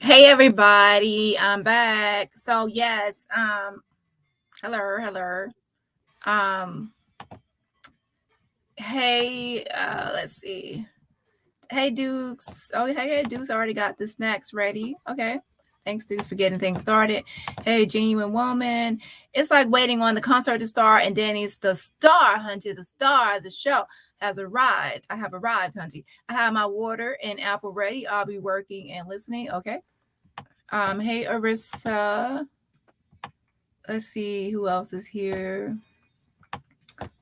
Hey everybody, I'm back. So yes, hello. Um, hey, let's see. Hey Dukes. Oh, hey Dukes already got the snacks ready. Okay. Thanks, Dukes, for getting things started. Hey, Genuine Woman. It's like waiting on the concert to start, and Dani's the star, Hunty, the star of the show has arrived. I have arrived, Hunty. I have my water and apple ready. I'll be working and listening. Okay. Hey Arissa. Let's see who else is here.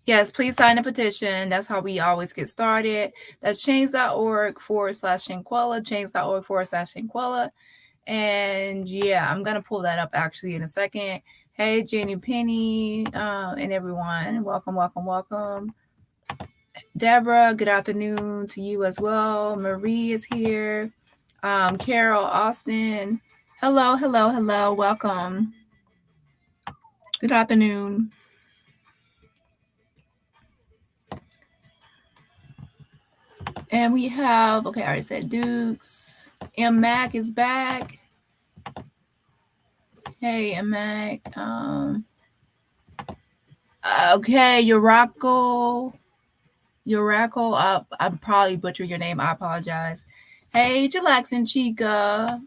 Yes, please sign the petition. That's how we always get started. That's change.org/Shanquella, change.org/Shanquella. And yeah, I'm going to pull that up actually in a second. Hey, Jenny Penny and everyone. Welcome. Deborah, good afternoon to you as well. Marie is here. Carol, Austin. Hello. Welcome. Good afternoon. And we have, okay, I already said Dukes. M Mac is back. Hey, M Mac. Okay, Urako. I'm probably butchering your name. I apologize. Hey, Chillaxin Chica.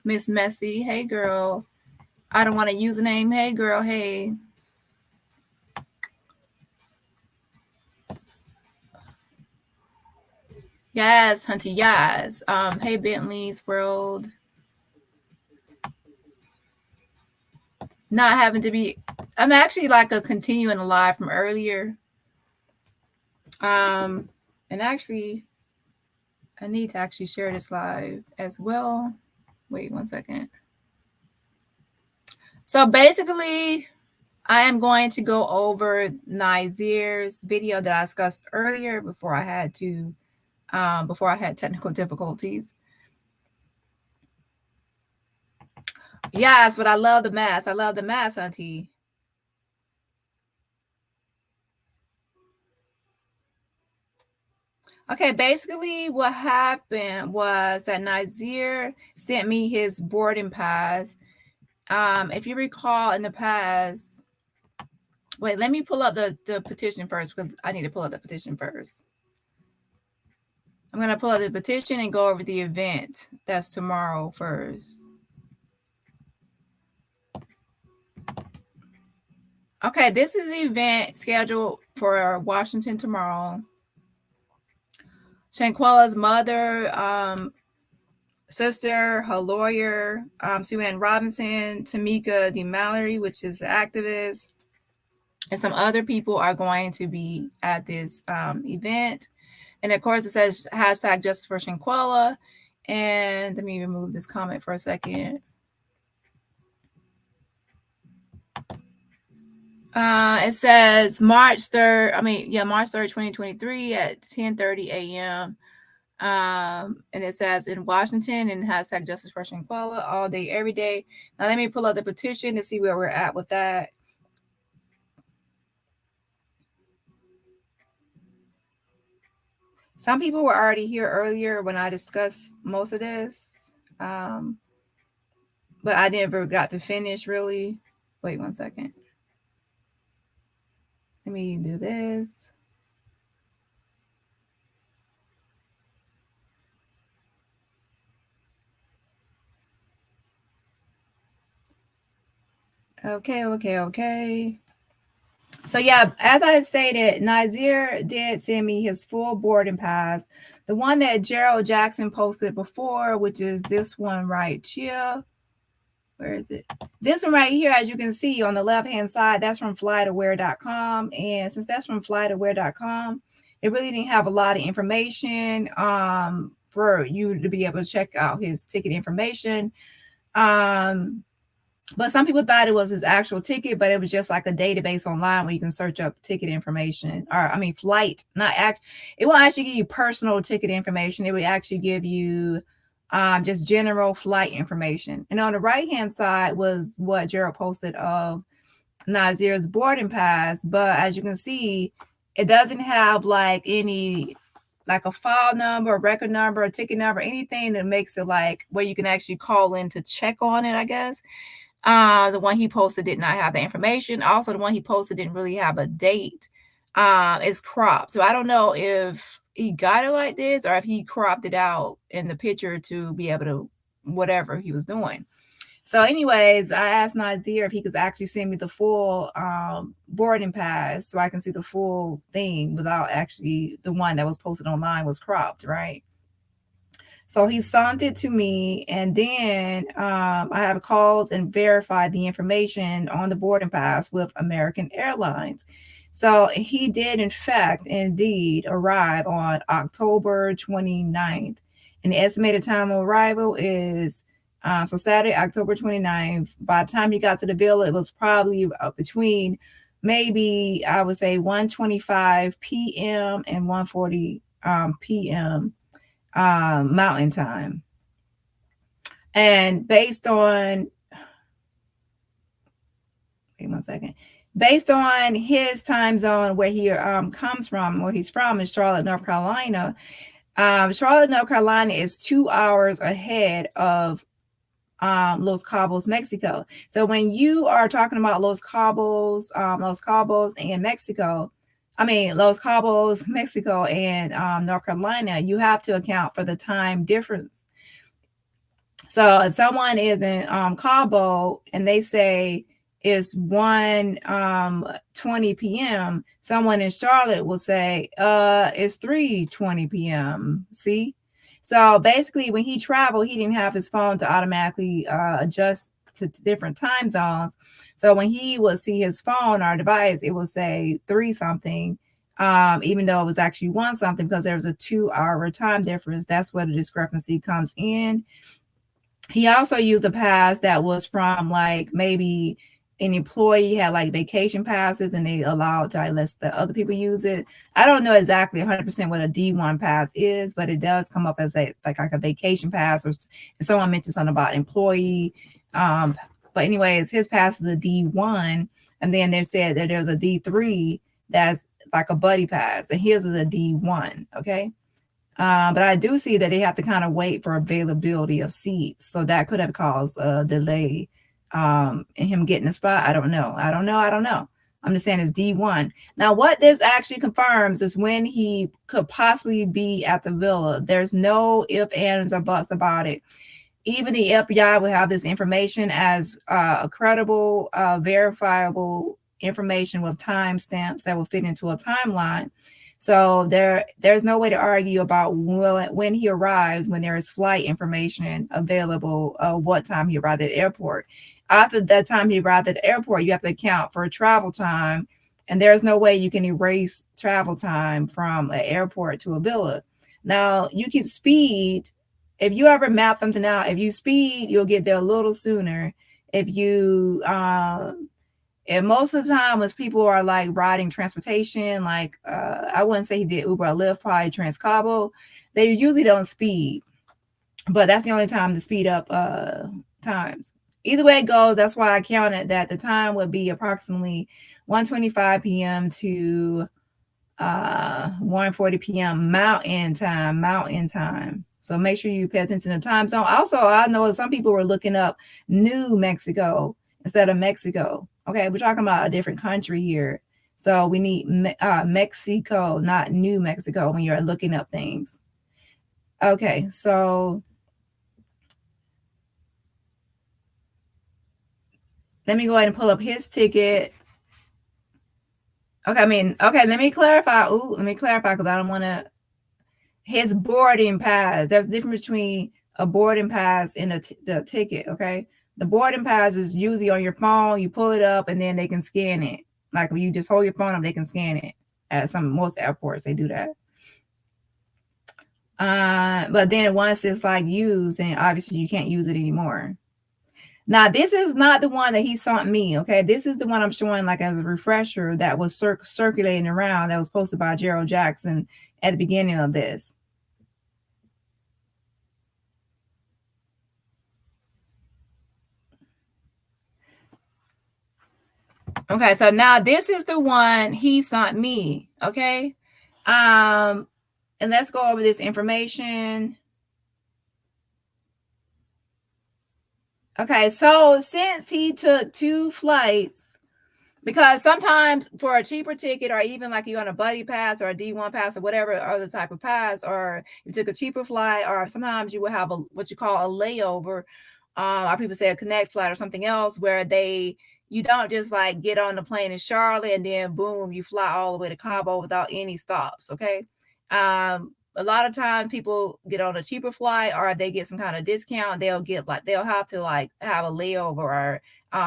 Miss Messy. Hey, girl. I don't want to use a name. Hey, girl. Hey. Yes, Hunty, yes. Hey, Bentley's World. Not having to be, I'm actually like a continuing live from earlier. And actually, I need to actually share this live as well. Wait 1 second. So basically, I am going to go over Nazeer's video that I discussed earlier before I had technical difficulties. Yes, but I love the mask. Auntie. Okay, basically what happened was that Nazeer sent me his boarding pass. If you recall in the past, wait, let me pull up the petition first because I need to pull up the petition first. I'm going to pull up the petition and go over the event. That's tomorrow first. Okay, this is the event scheduled for Washington tomorrow. Shanquella's mother, sister, her lawyer, Sue Ann Robinson, Tamika D. Mallory, which is an activist, and some other people are going to be at this event. And of course, it says hashtag Justice for Shanquella. And let me remove this comment for a second. It says March 3rd, 2023 at 10:30 a.m. And it says in Washington and hashtag Justice for Shanquella all day, every day. Now let me pull up the petition to see where we're at with that. Some people were already here earlier when I discussed most of this, but I never got to finish really. Wait 1 second. Let me do this. Okay. So yeah, as I stated, Nazeer did send me his full boarding pass. The one that Gerald Jackson posted before, which is this one right here. Where is it? This one right here, as you can see on the left-hand side, that's from flightaware.com. And since that's from flightaware.com, it really didn't have a lot of information for you to be able to check out his ticket information. But some people thought it was his actual ticket, but it was just like a database online where you can search up ticket information, flight, it won't actually give you personal ticket information. It would actually give you just general flight information. And on the right-hand side was what Gerald posted of Nazeer's boarding pass. But as you can see, it doesn't have like any like a file number, a record number, a ticket number, anything that makes it like where you can actually call in to check on it, I guess. The one he posted did not have the information. Also, the one he posted didn't really have a date. It's cropped. So I don't know if he got it like this or if he cropped it out in the picture to be able to whatever he was doing. So, anyways, I asked Nazeer if he could actually send me the full boarding pass so I can see the full thing without actually the one that was posted online was cropped, right? So he sent it to me, and then I have called and verified the information on the boarding pass with American Airlines. So he did, in fact, indeed arrive on October 29th. And the estimated time of arrival is so Saturday, October 29th. By the time he got to the villa, it was probably between maybe, I would say, 1:25 p.m. and 1:40 p.m. Mountain time. And based on, wait 1 second. Based on his time zone where he comes from, where he's from in Charlotte, North Carolina, Charlotte, North Carolina is 2 hours ahead of Los Cabos, Mexico. So when you are talking about Los Cabos and Mexico, Los Cabos, Mexico, and North Carolina, you have to account for the time difference. So if someone is in Cabo and they say it's 1:20 p.m., someone in Charlotte will say it's 3:20 p.m. See? So basically, when he traveled, he didn't have his phone to automatically adjust to different time zones. So when he would see his phone or device, it will say 3 something, even though it was actually 1 something because there was a 2-hour time difference. That's where the discrepancy comes in. He also used a pass that was from like maybe an employee had like vacation passes and they allowed to let the other people use it. I don't know exactly 100% what a D1 pass is, but it does come up as a vacation pass, or someone mentioned something about employee. But anyways, his pass is a D1, and then they said that there's a D3 that's like a buddy pass, and his is a D1. Okay. But I do see that they have to kind of wait for availability of seats. So that could have caused a delay in him getting a spot. I don't know. I'm just saying it's D1. Now, what this actually confirms is when he could possibly be at the villa. There's no ifs, ands, or buts about it. Even the FBI will have this information as a credible, verifiable information with timestamps that will fit into a timeline. So there's no way to argue about when he arrived, when there is flight information available, what time he arrived at the airport. After that time he arrived at the airport, you have to account for travel time, and there's no way you can erase travel time from an airport to a villa. Now, you can speed. If you ever map something out, if you speed, you'll get there a little sooner. If you and most of the time when people are like riding transportation, like I wouldn't say he did Uber or Lyft, probably Cabo, they usually don't speed. But that's the only time to speed up times. Either way it goes, that's why I counted that the time would be approximately 1:25 p.m. to 1:40 p.m. Mountain time. So make sure you pay attention to the time zone. Also, I know some people were looking up New Mexico instead of Mexico. Okay, we're talking about a different country here. So we need Mexico, not New Mexico, when you're looking up things. Okay, so let me go ahead and pull up his ticket. Okay, let me clarify. Let me clarify because I don't want to. His boarding pass. There's a difference between a boarding pass and the ticket, okay? The boarding pass is usually on your phone. You pull it up and then they can scan it. Like when you just hold your phone up, they can scan it. At most airports, they do that. But then once it's like used, then obviously you can't use it anymore. Now, this is not the one that he sent me, okay? This is the one I'm showing like as a refresher that was circulating around, that was posted by Gerald Jackson at the beginning of this. Okay, so now this is the one he sent me, okay? And And let's go over this information. Okay, so since he took 2 flights, because sometimes for a cheaper ticket, or even like you're on a buddy pass or a D1 pass or whatever other type of pass, or you took a cheaper flight, or sometimes you will have a what you call a layover, or people say a connect flight or something else, where you don't just like get on the plane in Charlotte and then boom, you fly all the way to Cabo without any stops. Okay. A lot of times people get on a cheaper flight, or they get some kind of discount. They'll have to like have a layover, or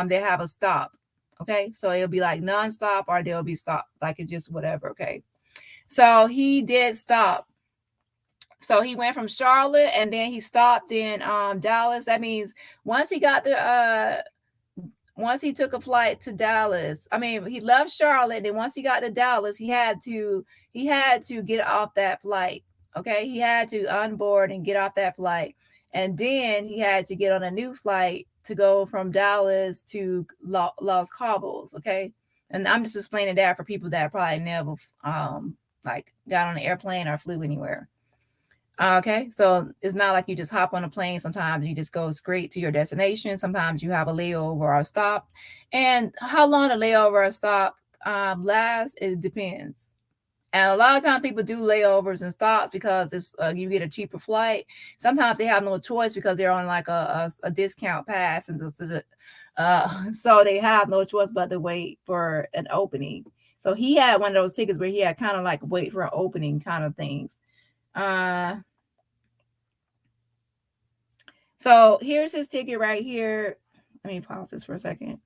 they have a stop. Okay. So it'll be like nonstop, or there'll be stop, like it just whatever. Okay. So he did stop. So he went from Charlotte and then he stopped in Dallas. That means once he took a flight to Dallas, he left Charlotte, and once he got to Dallas, he had to get off that flight. Okay, he had to onboard and get off that flight, and then he had to get on a new flight to go from Dallas to Los Cabos. Okay, and I'm just explaining that for people that probably never like got on an airplane or flew anywhere. Okay, so it's not like you just hop on a plane. Sometimes you just go straight to your destination. Sometimes you have a layover or a stop. And how long a layover or stop lasts, it depends. And a lot of times people do layovers and stops because it's you get a cheaper flight. Sometimes they have no choice because they're on like a discount pass, and so they have no choice but to wait for an opening. So he had one of those tickets where he had kind of like wait for an opening kind of things. So here's his ticket right here. Let me pause this for a second.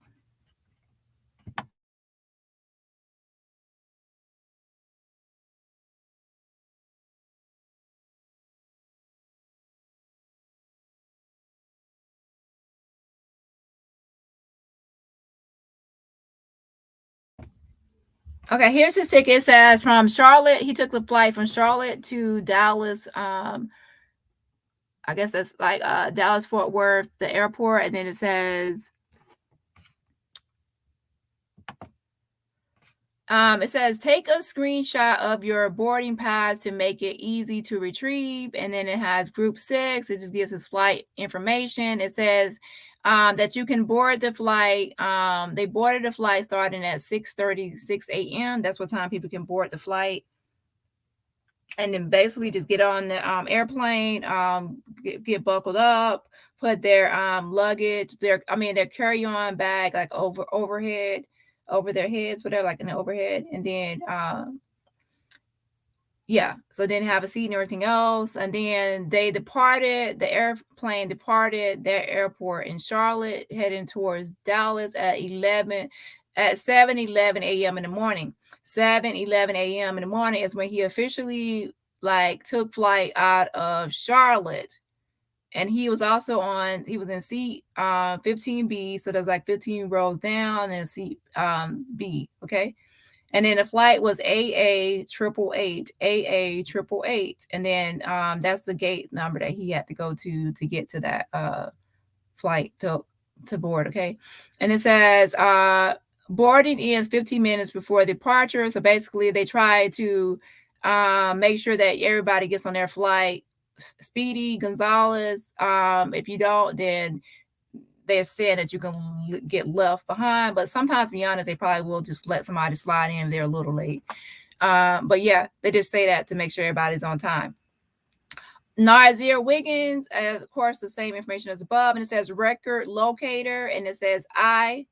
Okay, here's his ticket. It says from Charlotte. He took the flight from Charlotte to Dallas. I guess that's like Dallas Fort Worth, the airport, and then it says take a screenshot of your boarding pass to make it easy to retrieve. And then it has group 6. It just gives us flight information. It says that you can board the flight. They boarded the flight starting at 6:36 a.m. That's what time people can board the flight. And then basically just get on the airplane, get buckled up, put their luggage, their carry-on bag like overhead, over their heads, whatever, like in the overhead, and then so then have a seat and everything else. And then the airplane departed their airport in Charlotte, heading towards Dallas at 7:11 a.m. in the morning. 7:11 a.m. in the morning is when he officially like took flight out of Charlotte. And he was in seat 15B, so there's like 15 rows down, and seat B, okay? And then the flight was AA 888, and then that's the gate number that he had to go to get to that flight to board, okay? And it says boarding ends 15 minutes before departure. So basically, they try to make sure that everybody gets on their flight. Speedy Gonzalez. If you don't, then they're saying that you can get left behind. But sometimes, to be honest, they probably will just let somebody slide in if they're a little late. But yeah, they just say that to make sure everybody's on time. Nazeer Wiggins, of course, the same information as above, and it says record locator, and it says IHMNWE.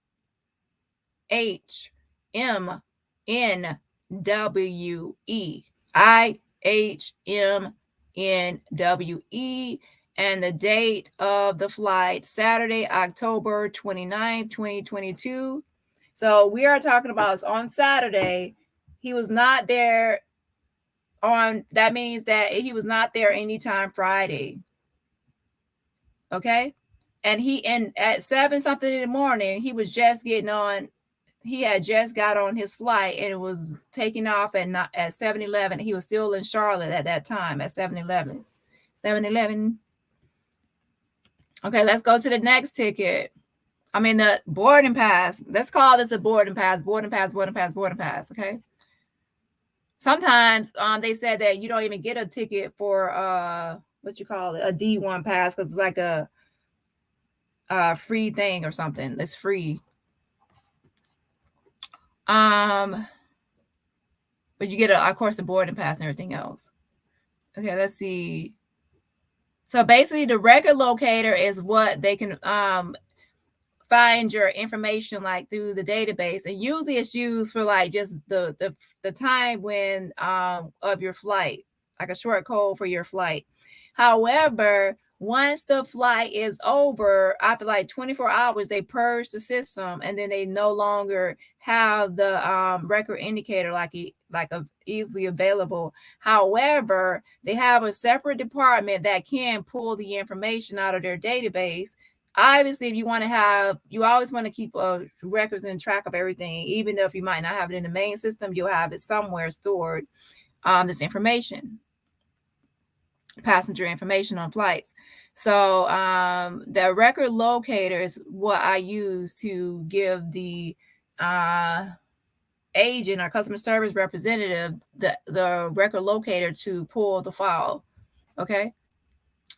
IHMNWE, and the date of the flight, Saturday, October 29th, 2022. So we are talking about on Saturday. He was not there that means that he was not there anytime Friday. Okay. And at 7 something in the morning, he was just getting on. He had just got on his flight, and it was taking off at 7:11. He was still in Charlotte at that time at 7:11. 7:11. Okay, let's go to the next ticket. The boarding pass. Let's call this a boarding pass. Boarding pass. Okay. sometimes they said that you don't even get a ticket for what you call it, a D1 pass, because it's like a free thing or something. It's free. But you get of course, a boarding pass and everything else. Okay, let's see. So basically, the record locator is what they can find your information like through the database, and usually it's used for like just the time when of your flight, like a short code for your flight. However, once the flight is over, after like 24 hours, they purge the system, and then they no longer have the record indicator like easily available. However, they have a separate department that can pull the information out of their database. Obviously, if you want to have, you always want to keep records and track of everything, even if you might not have it in the main system, you'll have it somewhere stored, this information, passenger information on flights. So the record locator is what I use to give the agent or customer service representative the record locator to pull the file. Okay.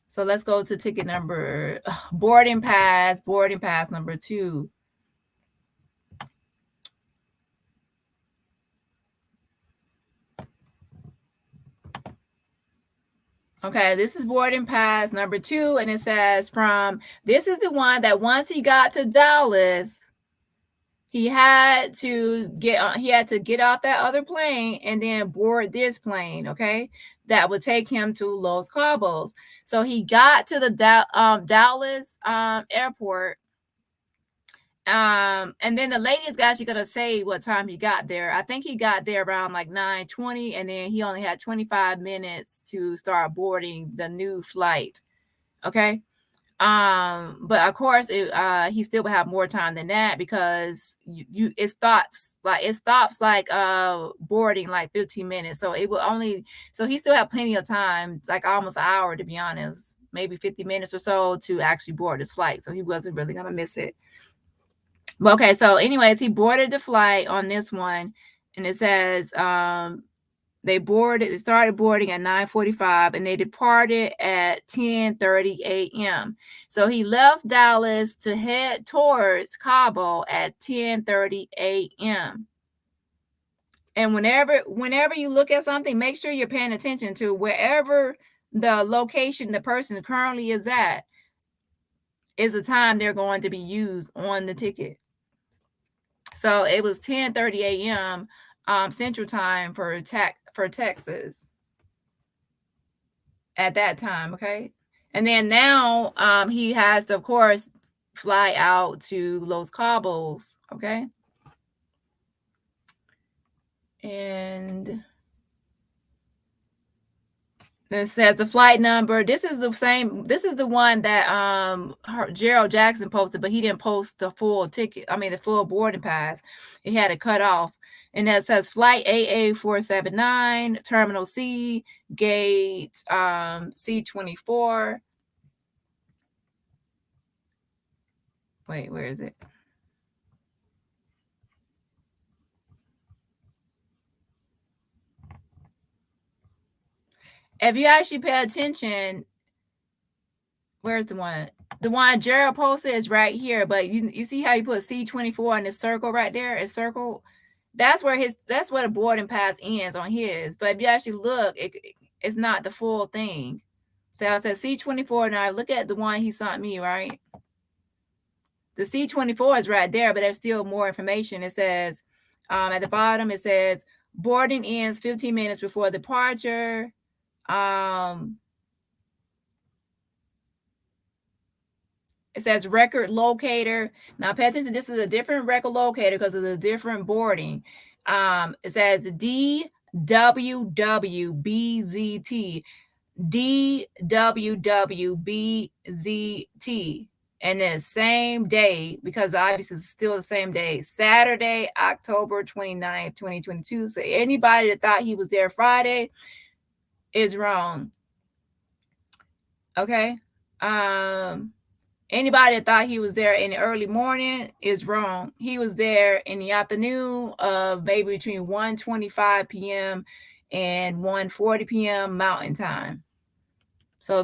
So let's go to ticket number, boarding pass number 2. Okay, this is boarding pass number 2, and it says this is the one that once he got to Dallas, he had to get off that other plane and then board this plane, okay, that would take him to Los Cabos. So he got to the Dallas airport, and then the lady is actually gonna say what time he got there. I think he got there around like 9:20, and then he only had 25 minutes to start boarding the new flight. Okay. But of course, he still would have more time than that, because it stops like boarding like 15 minutes. So it will only, so he still have plenty of time, like almost an hour, to be honest, maybe 50 minutes or so to actually board his flight. So he wasn't really gonna miss it. But okay, so anyways, he boarded the flight on this one, and it says they started boarding at 9:45, and they departed at 10:30 a.m. So he left Dallas to head towards Cabo at 10:30 a.m. And whenever you look at something, make sure you're paying attention to wherever the location the person currently is at is the time they're going to be used on the ticket. So it was 10:30 a.m. Central Time for Texas at that time, okay? And then now he has to, of course, fly out to Los Cabos, okay? And it says the flight number. This is the one that Gerald Jackson posted, but he didn't post the full ticket. I mean, the full boarding pass. He had it cut off. And that says flight AA479, Terminal C, gate C24. Wait, where is it? If you actually pay attention, where's the one? The one Gerald posted is right here, but you see how you put C24 in the circle right there? It's circle. That's where the boarding pass ends on his. But if you actually look, it's not the full thing. So I said C24. Now look at the one he sent me, right? The C24 is right there, but there's still more information. It says at the bottom, it says boarding ends 15 minutes before departure. It says record locator. Now pay attention, this is a different record locator because of the different boarding. It says DWWBZT. DWWBZT. And then same day, because obviously it's still the same day, Saturday, October 29th, 2022. So anybody that thought he was there Friday is wrong. Okay. Anybody that thought he was there in the early morning is wrong. He was there in the afternoon of maybe between 1:25 p.m. and 1:40 p.m. Mountain Time. So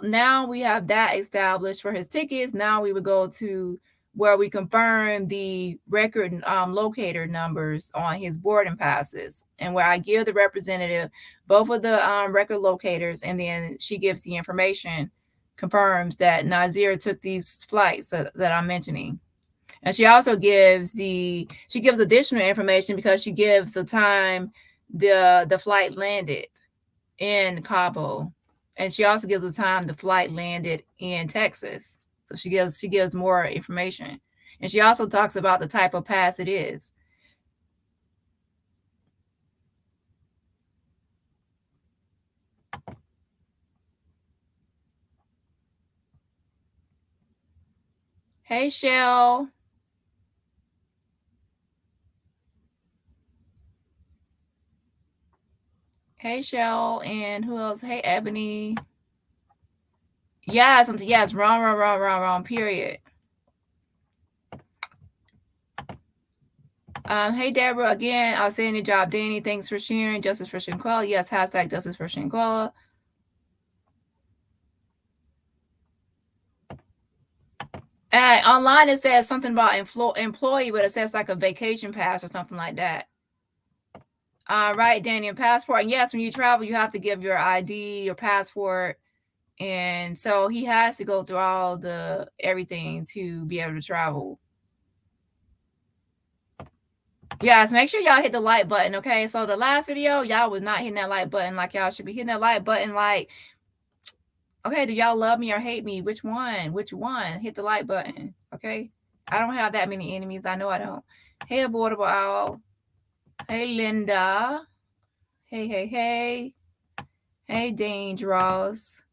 now we have that established for his tickets. Now we would go to where we confirm the record locator numbers on his boarding passes, and where I give the representative both of the record locators, and then she gives the information, confirms that Nazeer took these flights that I'm mentioning. And she also gives additional information because she gives the time the flight landed in Cabo, and she also gives the time the flight landed in Texas. So she gives more information, and she also talks about the type of pass it is. Hey, Shell. Hey, Shell, and who else? Hey, Ebony. Yes, wrong. Period. Hey, Deborah, again, I'll say any job. Dani, thanks for sharing. Justice for Shanquella. Yes, hashtag Justice for Shanquella. Online it says something about employee, but it says like a vacation pass or something like that. Right, Dani, and passport. And yes, when you travel, you have to give your ID, your passport. And so he has to go through all the everything to be able to travel. Yes, make sure y'all hit the like button, okay? So the last video, y'all was not hitting that like button like y'all should be hitting that like button. Like, okay, do y'all love me or hate me? Which one? Which one? Hit the like button, okay? I don't have that many enemies. I know I don't. Hey, Avoidable Owl. Hey, Linda. Hey. Hey, Dangerous.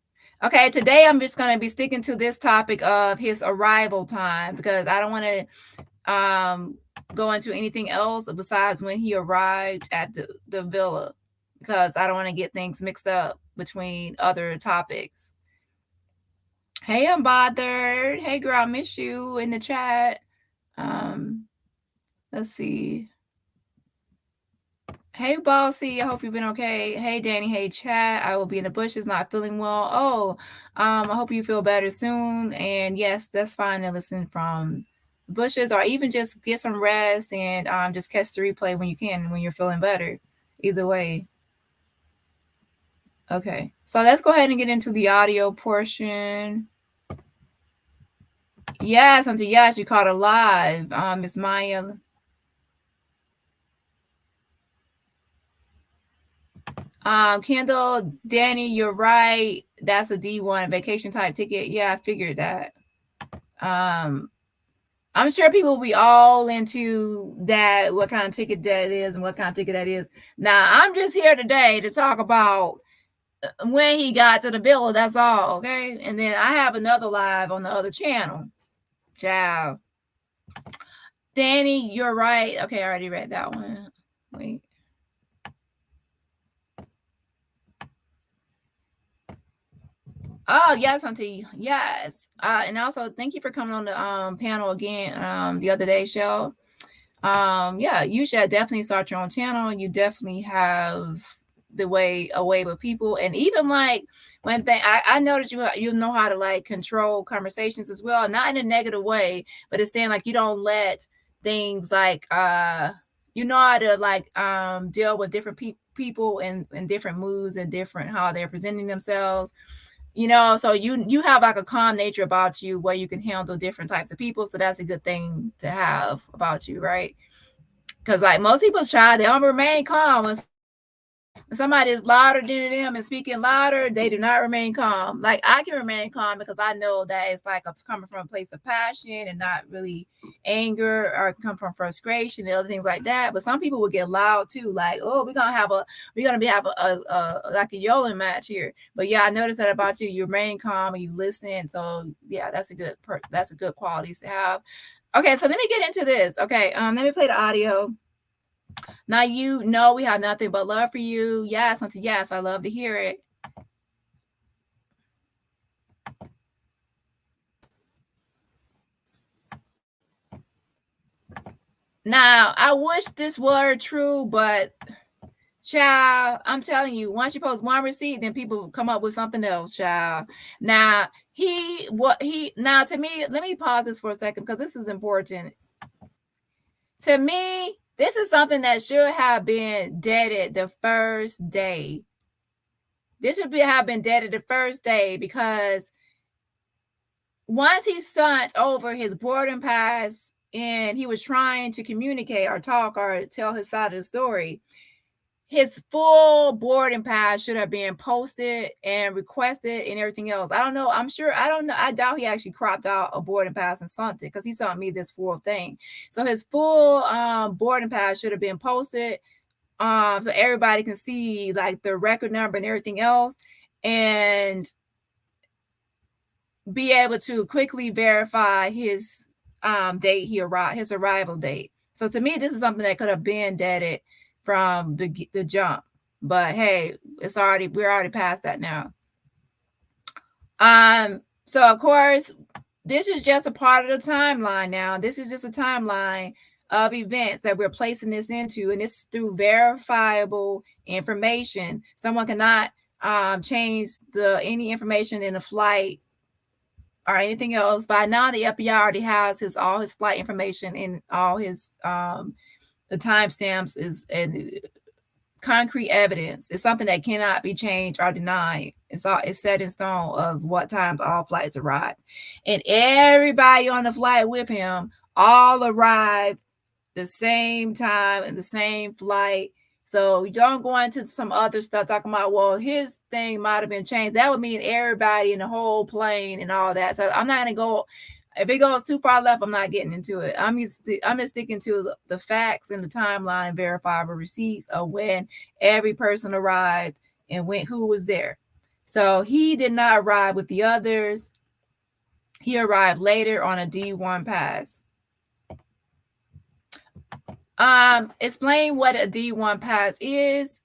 Okay, today I'm just going to be sticking to this topic of his arrival time because I don't want to go into anything else besides when he arrived at the villa, because I don't want to get things mixed up between other topics. Hey, I'm bothered. Hey, girl, I miss you in the chat. Let's see. Hey, Bossy, I hope you've been okay. Hey, Dani. Hey, chat. I will be in the bushes, not feeling well. Oh, I hope you feel better soon. And yes, that's fine to listen from the bushes, or even just get some rest and just catch the replay when you can, when you're feeling better. Either way. Okay, so let's go ahead and get into the audio portion. Yes, Auntie, yes, you caught it live. Miss Maya. Kendall, Dani, you're right. That's a D1 vacation type ticket. Yeah, I figured that. I'm sure people will be all into that, what kind of ticket that is and what kind of ticket that is. Now, I'm just here today to talk about when he got to the villa. That's all, okay? And then I have another live on the other channel. Ciao. Dani, you're right. Okay, I already read that one. Wait. Oh, yes, Auntie. Yes. And also thank you for coming on the panel again the other day, show. Yeah, you should definitely start your own channel. You definitely have a way with people. And even like when I noticed you know how to like control conversations as well, not in a negative way, but it's saying like you don't let things like you know how to like deal with different people in different moods and different how they're presenting themselves, you know. So you have like a calm nature about you where you can handle different types of people. So that's a good thing to have about you, right? Because like most people try, they don't remain calm. When somebody is louder than them and speaking louder, they do not remain calm. Like I can remain calm because I know that it's like coming from a place of passion and not really anger, or come from frustration and other things like that. But some people will get loud too, like, oh, we're gonna have a like a yelling match here. But yeah, I noticed that about you. You remain calm and you listen. So yeah, that's a good qualities to have. Okay, so let me get into this. Okay, let me play the audio. Now you know we have nothing but love for you. Yes, Auntie, yes, I love to hear it. Now, I wish this were true, but Child, I'm telling you, once you post one receipt, then people come up with something else, child. Now, now to me, let me pause this for a second because this is important. To me, this is something that should have been deaded the first day. This should have been deaded the first day because once he sent over his boarding pass and he was trying to communicate or talk or tell his side of the story, his full boarding pass should have been posted and requested and everything else. I don't know. I'm sure. I don't know. I doubt he actually cropped out a boarding pass and sent it because he sent me this full thing. So his full boarding pass should have been posted so everybody can see like the record number and everything else and be able to quickly verify his date he arrived, his arrival date. So to me, this is something that could have been deaded from the jump. But hey, we're already past that now. So of course, this is just a part of the timeline now. This is just a timeline of events that we're placing this into, and it's through verifiable information. Someone cannot change any information in a flight or anything else. By now, the FBI already has all his flight information and all his the timestamps is and concrete evidence. It's something that cannot be changed or denied. It's set in stone of what times all flights arrived, and everybody on the flight with him all arrived the same time and the same flight. So you don't go into some other stuff talking about, well, his thing might have been changed. That would mean everybody in the whole plane and all that. So I'm not going to go. If it goes too far left, I'm not getting into it. I'm just sticking to the facts and the timeline and verifiable receipts of when every person arrived and who was there. So he did not arrive with the others. He arrived later on a D1 pass. Explain what a D1 pass is.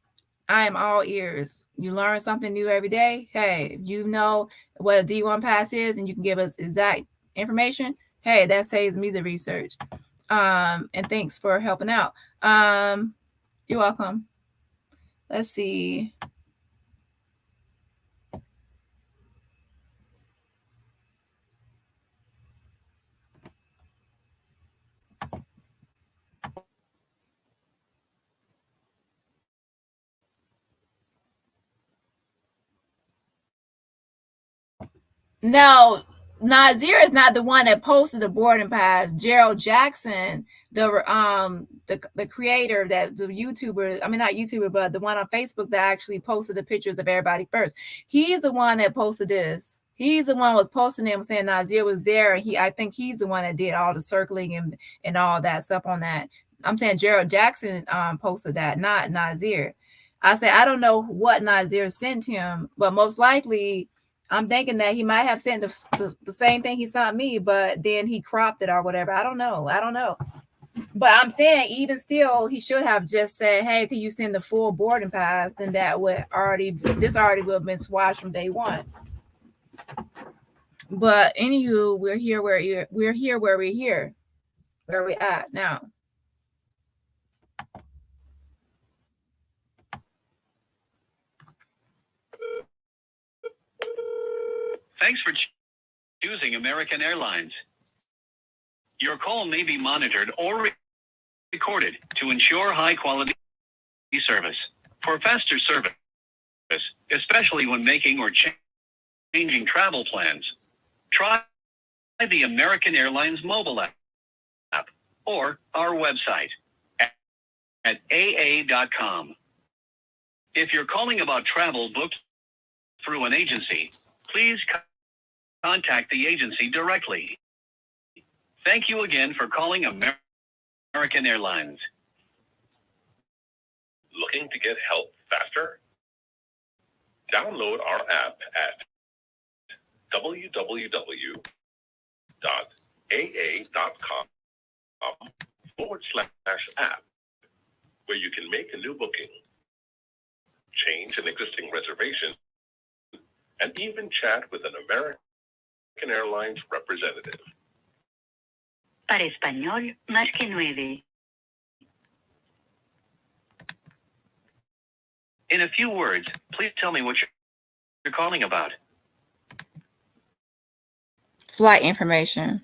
I am all ears. You learn something new every day. Hey, you know what a D1 pass is and you can give us exact information. Hey, that saves me the research. And thanks for helping out. You're welcome. Let's see. No, Nazeer is not the one that posted the boarding pass. Gerald Jackson, the creator, that the YouTuber, I mean not YouTuber, but the one on Facebook that actually posted the pictures of everybody first. He's the one that posted this. He's the one who was posting them saying Nazeer was there. And I think he's the one that did all the circling and all that stuff on that. I'm saying Gerald Jackson posted that, not Nazeer. I say I don't know what Nazeer sent him, but most likely I'm thinking that he might have sent the same thing he sent me, but then he cropped it or whatever. I don't know. But I'm saying even still, he should have just said, hey, can you send the full boarding pass? Then that would this already would have been squashed from day one. But anywho, we're here where we're at now. Thanks for choosing American Airlines. Your call may be monitored or recorded to ensure high quality service. For faster service, especially when making or changing travel plans, try the American Airlines mobile app or our website at aa.com. If you're calling about travel booked through an agency, please contact the agency directly. Thank you again for calling American Airlines. Looking to get help faster? Download our app at www.aa.com/app, where you can make a new booking, change an existing reservation, and even chat with an American Airlines representative. Para español, marque 9. In a few words, please tell me what you're calling about. Flight information.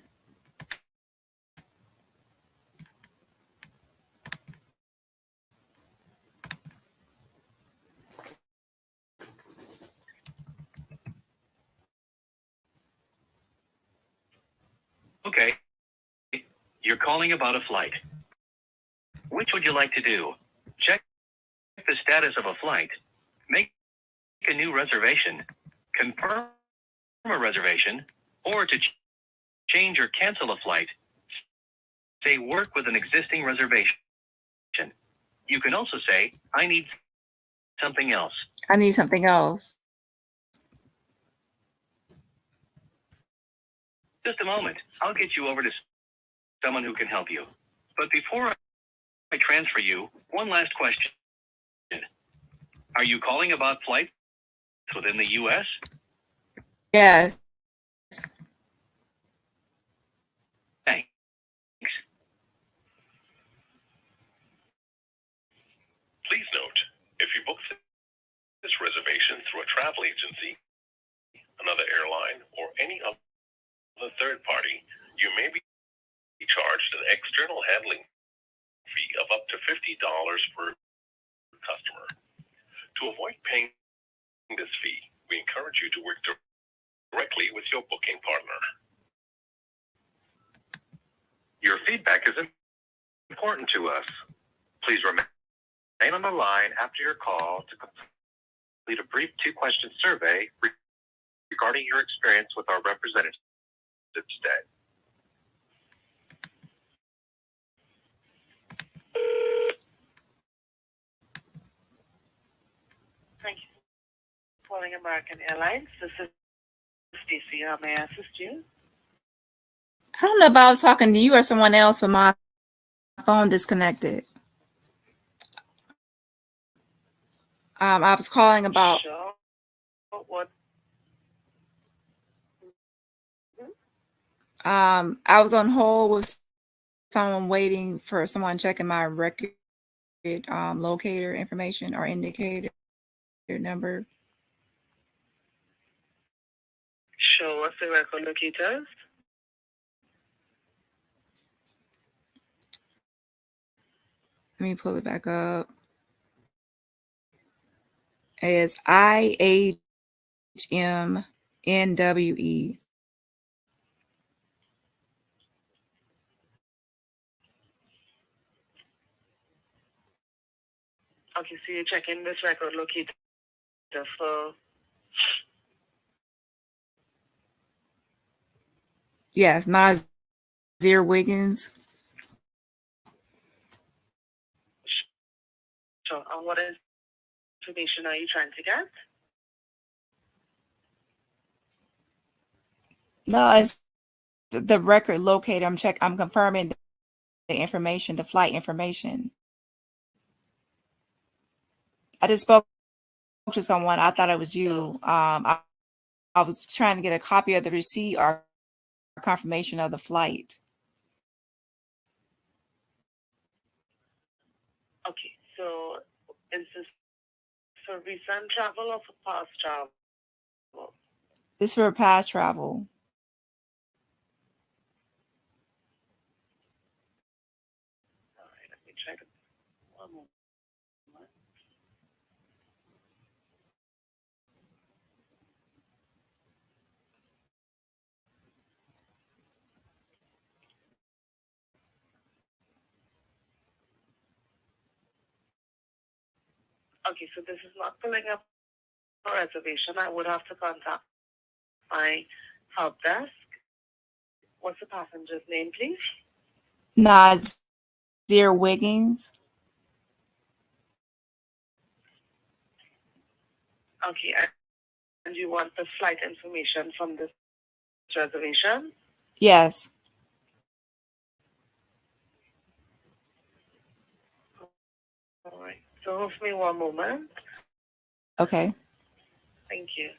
Okay. You're calling about a flight. Which would you like to do? Check the status of a flight. Make a new reservation. Confirm a reservation. Or to change or cancel a flight, say work with an existing reservation. You can also say, I need something else. I need something else. Just a moment. I'll get you over to someone who can help you. But before I transfer you, one last question. Are you calling about flights within the U.S.? Yes. Thanks. Please note, if you book this reservation through a travel agency, another airline, or any other third party, you may be charged an external handling fee of up to $50 per customer. To avoid paying this fee, we encourage you to work directly with your booking partner. Your feedback is important to us. Please remain on the line after your call to complete a brief 2-question survey regarding your experience with our representative today. Thank you for calling American Airlines. This is Stacy. How may I assist you? I don't know if I was talking to you or someone else, but my phone disconnected. I was calling about. Sure. What? I was on hold with someone waiting for someone checking my record locator information or indicator number. Sure. What's the record locators? Let me pull it back up. It's IHMNWE. Okay, so you're checking this record locator for. Yes, Nazeer Wiggins. Sure. And what information are you trying to get? No, it's the record locator. I'm confirming the information, the flight information. I just spoke to someone. I thought it was you. I was trying to get a copy of the receipt or confirmation of the flight. Okay, so is this for recent travel or for past travel? This is for past travel. All right, let me check it. One moment. Okay, so this is not pulling up a reservation. I would have to contact my help desk. What's the passenger's name, please? Nazeer Wiggins. Okay, and you want the flight information from this reservation? Yes. All right. So hold me one moment. Okay. Thank you.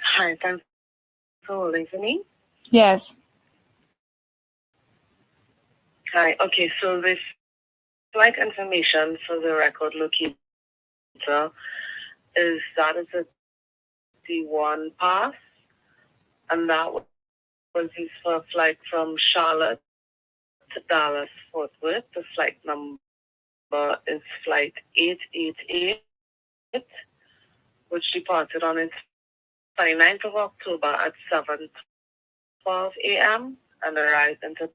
Hi, thanks for holding for me. Yes. Hi, okay, so this flight information for the record locator is that is a D1 pass, and that was used for a flight from Charlotte to Dallas Fort Worth. The flight number is flight 888, which departed on its 29th of October at 7:12 a.m. and arrived into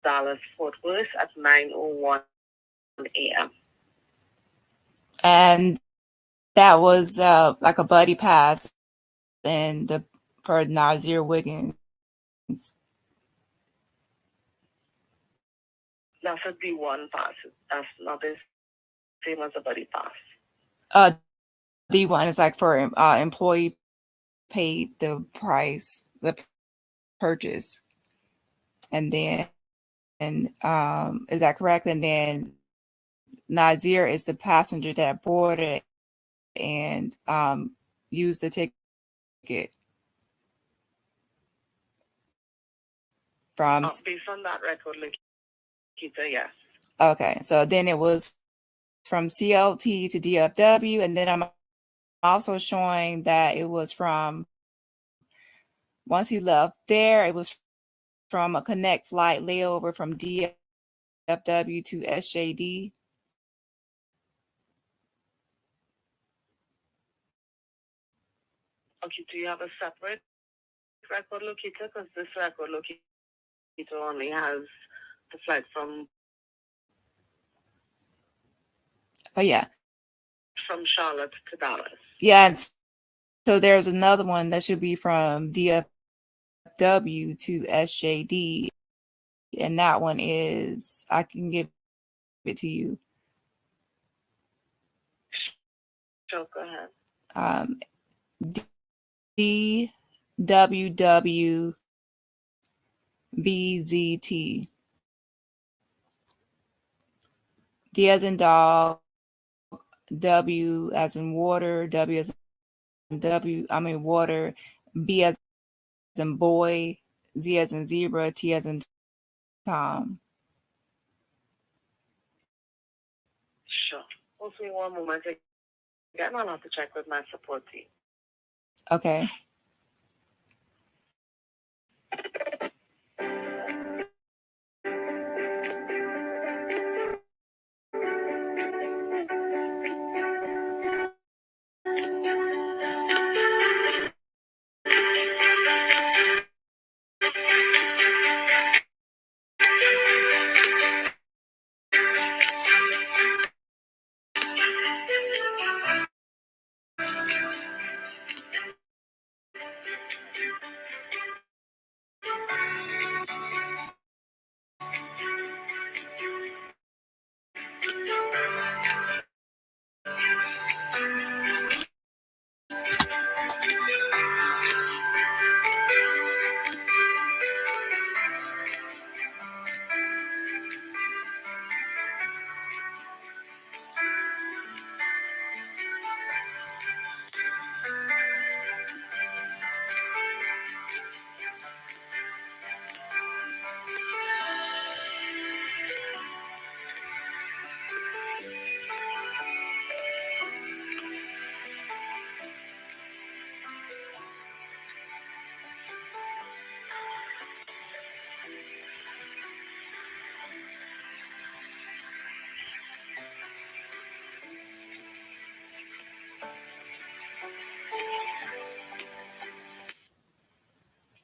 Dallas Fort Worth at 9:01 a.m. And that was like a buddy pass and for Nazeer Wiggins. That's a D1 pass. That's not the same as a buddy pass. D1 is like for employee paid the price, the purchase, and then is that correct? And then Nazeer is the passenger that boarded and used the ticket from. Based on that record, Lakita, yes. Okay, so then it was from CLT to DFW, and then I'm also showing that it was from, once he left there, it was from a connect flight layover from DFW to SJD. Okay, do you have a separate record locator? Because this record locator only has the flight from Charlotte to Dallas. Yeah, and so there's another one that should be from DFW to SJD, and that one is, I can give it to you. Sure, go ahead. DWW BZT. D as in dog, W as in water, W as in water, B as in boy, Z as in zebra, T as in Tom. Sure. Hold me one moment. Again, I'll have to check with my support team. Okay.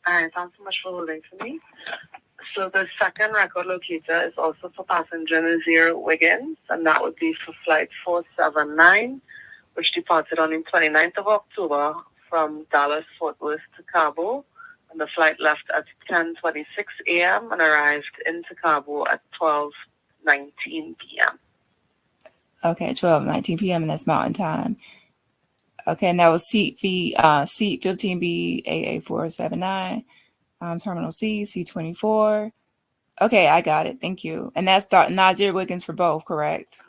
All right, thanks so much for holding for me. So the second record locator is also for passenger Nazeer Wiggins, and that would be for flight 479, which departed on the 29th of October from Dallas Fort Worth to Cabo, and the flight left at 10:26 a.m. and arrived into Cabo at 12:19 p.m. Okay, 12:19 p.m. and that's Mountain Time. Okay, and that was seat 15B AA479, terminal C, C24. Okay, I got it. Thank you. And that's Nazeer Wiggins for both, correct?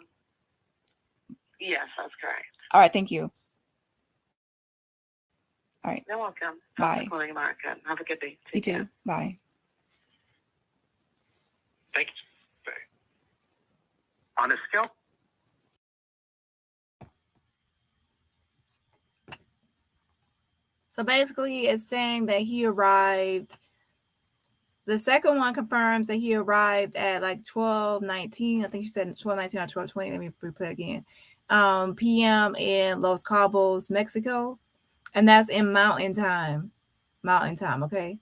Yes, that's correct. All right, thank you. All right. You're welcome. Bye. Thanks for calling American. Have a good day. You Take care. too. Bye. Thank you. On a scale. So basically, it's saying that he arrived. The second one confirms that he arrived at like 12:19. I think she said 12:19 or 12:20. Let me replay again. PM in Los Cabos, Mexico. And that's in Mountain Time. Mountain Time, okay?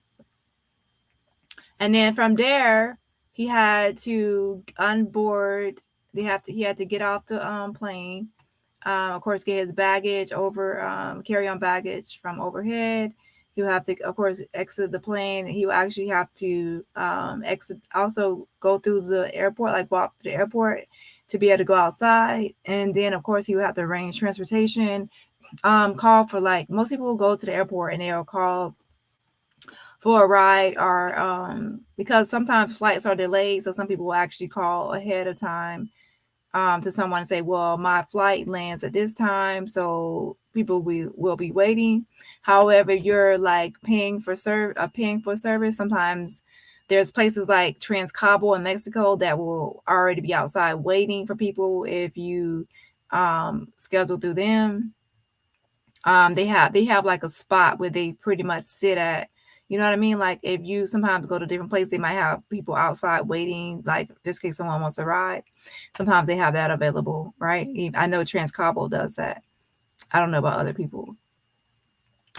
And then from there, he had to unboard. He had to get off the plane. Of course, get his baggage over, carry-on baggage from overhead. He would have to, of course, exit the plane. He would actually have to exit, also go through the airport, like walk to the airport to be able to go outside. And then, of course, he would have to arrange transportation, call for, like, most people will go to the airport and they'll call for a ride, or because sometimes flights are delayed. So some people will actually call ahead of time to someone and say, well, my flight lands at this time, so people will be waiting. However, you're like paying for service. Sometimes there's places like Cabo in Mexico that will already be outside waiting for people if you schedule through them. They have like a spot where they pretty much sit at. You know what I mean? Like if you sometimes go to different places, they might have people outside waiting, like just in case someone wants to ride. Sometimes they have that available, right? I know Cabo does that. I don't know about other people,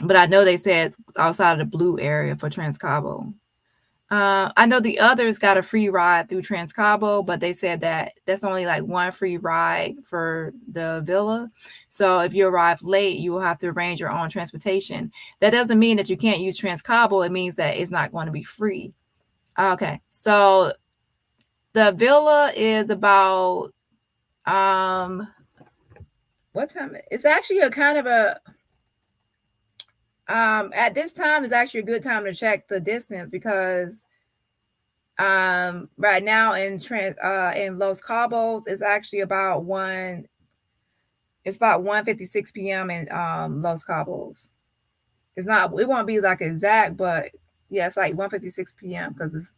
but I know they said it's outside of the blue area for Cabo. I know the others got a free ride through Cabo, but they said that that's only like one free ride for the villa. So if you arrive late, you will have to arrange your own transportation. That doesn't mean that you can't use Cabo. It means that it's not going to be free. Okay, so the villa is about what time? It's actually a kind of a at this time is actually a good time to check the distance, because right now in Los Cabos it's actually about 1:56 p.m. in Los Cabos. It won't be like exact, but yeah, it's like 1:56 p.m. because it's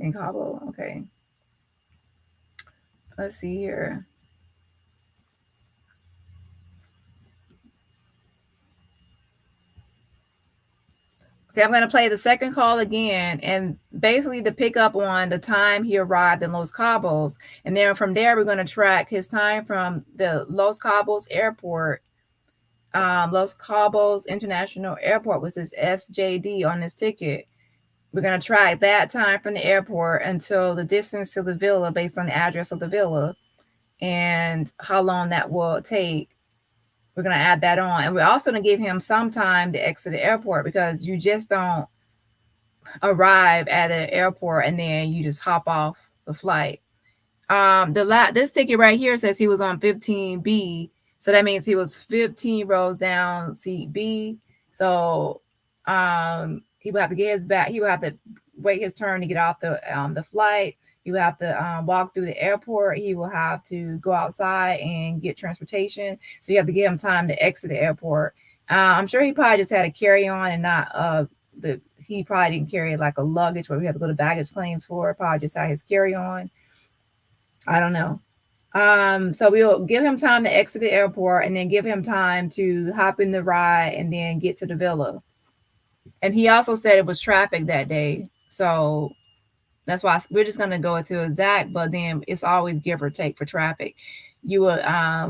in Cabo. Okay, let's see here. Okay, I'm going to play the second call again, and basically to pick up on the time he arrived in Los Cabos. And then from there, we're going to track his time from the Los Cabos airport. Los Cabos International Airport was his SJD on his ticket. We're going to track that time from the airport until the distance to the villa based on the address of the villa and how long that will take. We're going to add that on. And we're also going to give him some time to exit the airport, because you just don't arrive at an airport and then you just hop off the flight. This ticket right here says he was on 15B. So that means he was 15 rows down seat B. So he would have to get his back. He would have to wait his turn to get off the flight. He would have to walk through the airport. He will have to go outside and get transportation. So you have to give him time to exit the airport. I'm sure he probably just had a carry-on and not he probably didn't carry like a luggage where we had to go to baggage claims for. Probably just had his carry-on. I don't know. So we'll give him time to exit the airport and then give him time to hop in the ride and then get to the villa. And he also said it was traffic that day. So that's why we're just going to go into exact, but then it's always give or take for traffic. You will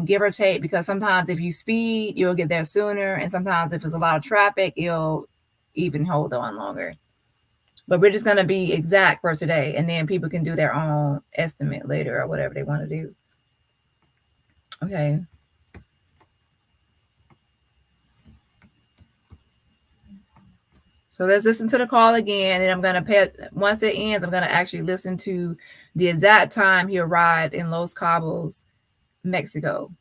give or take, because sometimes if you speed, you'll get there sooner. And sometimes if there's a lot of traffic, you'll even hold on longer. But we're just going to be exact for today. And then people can do their own estimate later or whatever they want to do. Okay. So let's listen to the call again. And I'm going to pay, once it ends, I'm going to actually listen to the exact time he arrived in Los Cabos, Mexico.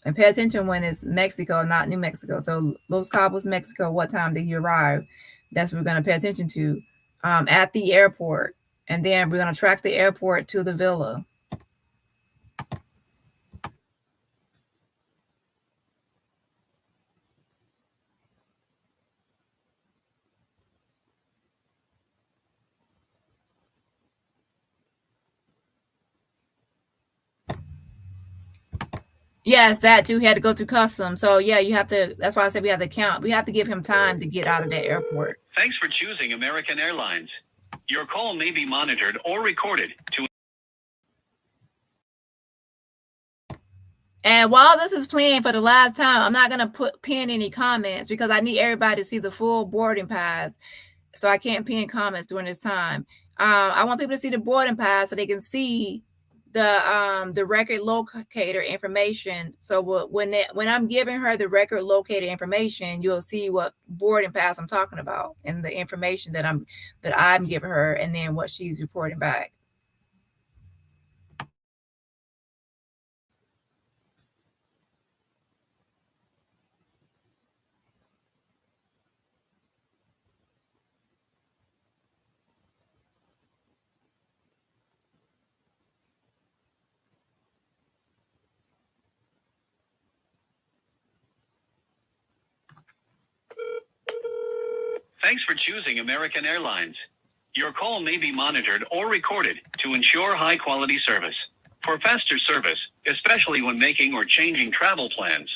And pay attention when it's Mexico, not New Mexico. So Los Cabos, Mexico, what time did you arrive? That's what we're going to pay attention to at the airport. And then we're going to track the airport to the villa. Yes, that too. He had to go through customs. So yeah, you have to. That's why I said we have to count. We have to give him time to get out of that airport. Thanks for choosing American Airlines. Your call may be monitored or recorded to. And while this is playing for the last time, I'm not gonna pin any comments because I need everybody to see the full boarding pass. So I can't pin comments during this time. I want people to see the boarding pass so they can see the record locator information. So when I'm giving her the record locator information, you'll see what boarding pass I'm talking about and the information that I'm giving her, and then what she's reporting back. Thanks for choosing American Airlines. Your call may be monitored or recorded to ensure high-quality service. For faster service, especially when making or changing travel plans,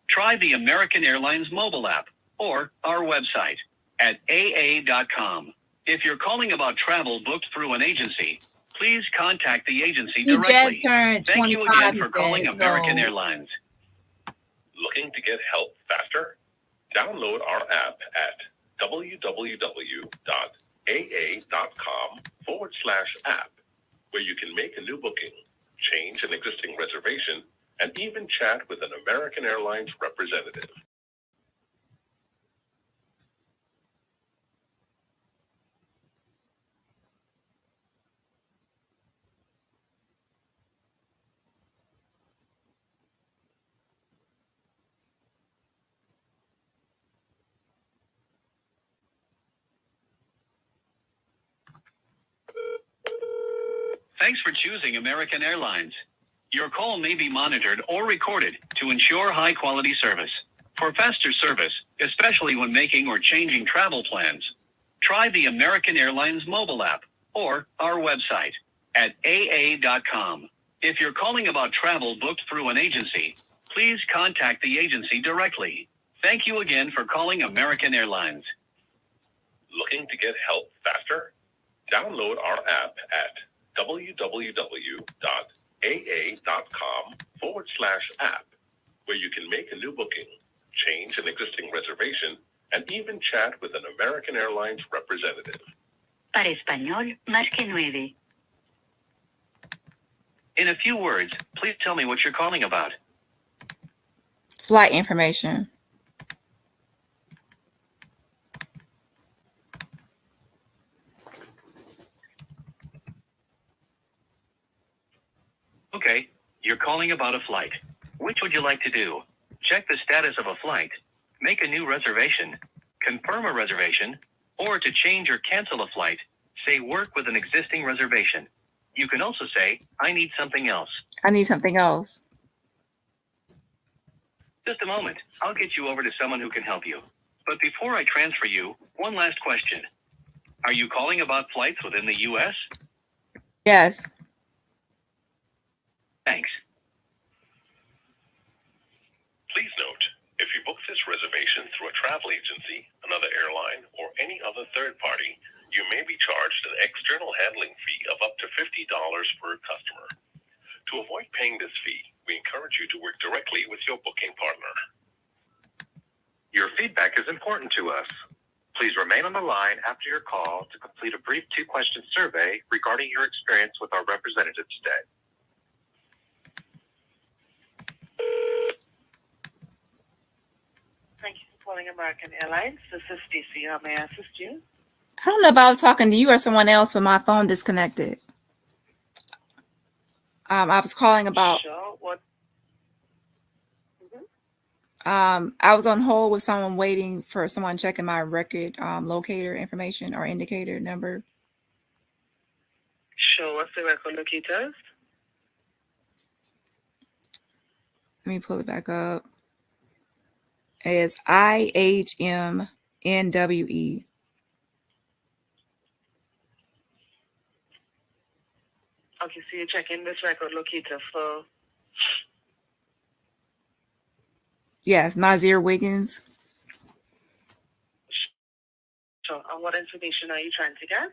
try the American Airlines mobile app or our website at aa.com. If you're calling about travel booked through an agency, please contact the agency He directly. just turned 25. Thank you again for calling American Airlines. Looking to get help faster? Download our app at www.aa.com/app, where you can make a new booking, change an existing reservation, and even chat with an American Airlines representative. Thanks for choosing American Airlines. Your call may be monitored or recorded to ensure high-quality service. For faster service, especially when making or changing travel plans, try the American Airlines mobile app or our website at aa.com. If you're calling about travel booked through an agency, please contact the agency directly. Thank you again for calling American Airlines. Looking to get help faster? Download our app at www.aa.com/app, where you can make a new booking, change an existing reservation, and even chat with an American Airlines representative. Para español, marque 9. In a few words, please tell me what you're calling about. Flight information. Okay, you're calling about a flight. Which would you like to do? Check the status of a flight, make a new reservation, confirm a reservation, or to change or cancel a flight, say work with an existing reservation. You can also say, I need something else. I need something else. Just a moment. I'll get you over to someone who can help you. But before I transfer you, one last question. Are you calling about flights within the U.S.? Yes. Thanks. Please note, if you book this reservation through a travel agency, another airline, or any other third party, you may be charged an external handling fee of up to $50 per customer. To avoid paying this fee, we encourage you to work directly with your booking partner. Your feedback is important to us. Please remain on the line after your call to complete a brief 2-question survey regarding your experience with our representative today. Thank you for calling American Airlines. This is Stacy. How may I assist you? I don't know if I was talking to you or someone else when my phone disconnected. I was calling about. Sure. What? I was on hold with someone waiting for someone checking my record locator information or indicator number. Sure, what's the record locators? Let me pull it back up. It's IHMNWE. Okay, so you're checking this record locator for... Yes, Nazeer Wiggins. Sure, and what information are you trying to get?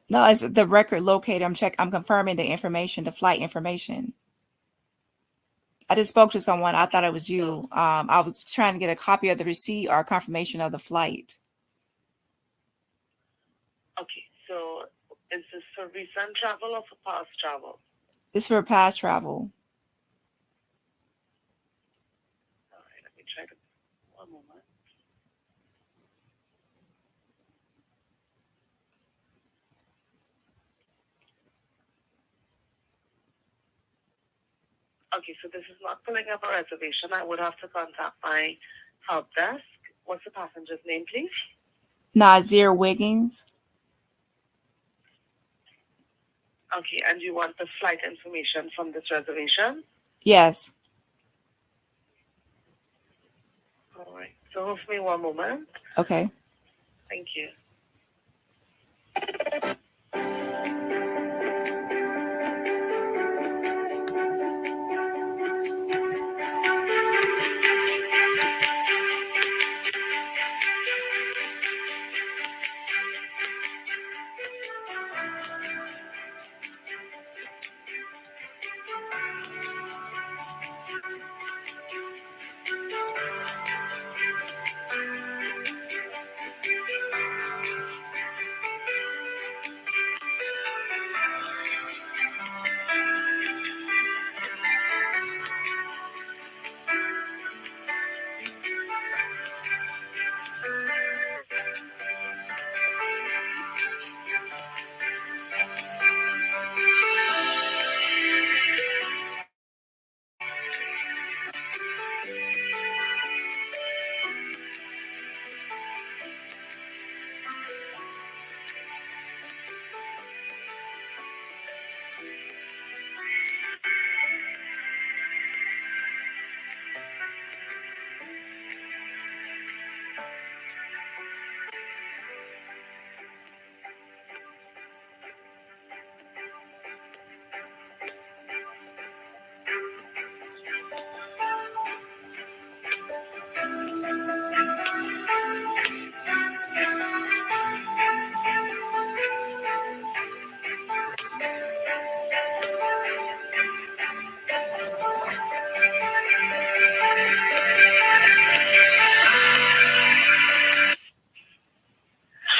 No, it's the record locator. I'm confirming the information, the flight information. I just spoke to someone. I thought it was you. I was trying to get a copy of the receipt or confirmation of the flight. Okay, so is this for recent travel or for past travel? This is for past travel. All right, let me check it. One moment. Okay, so this is not pulling up a reservation. I would have to contact my help desk. What's the passenger's name, please? Nazeer Wiggins. Okay, and you want the flight information from this reservation? Yes. All right, so hold for me one moment. Okay. Thank you.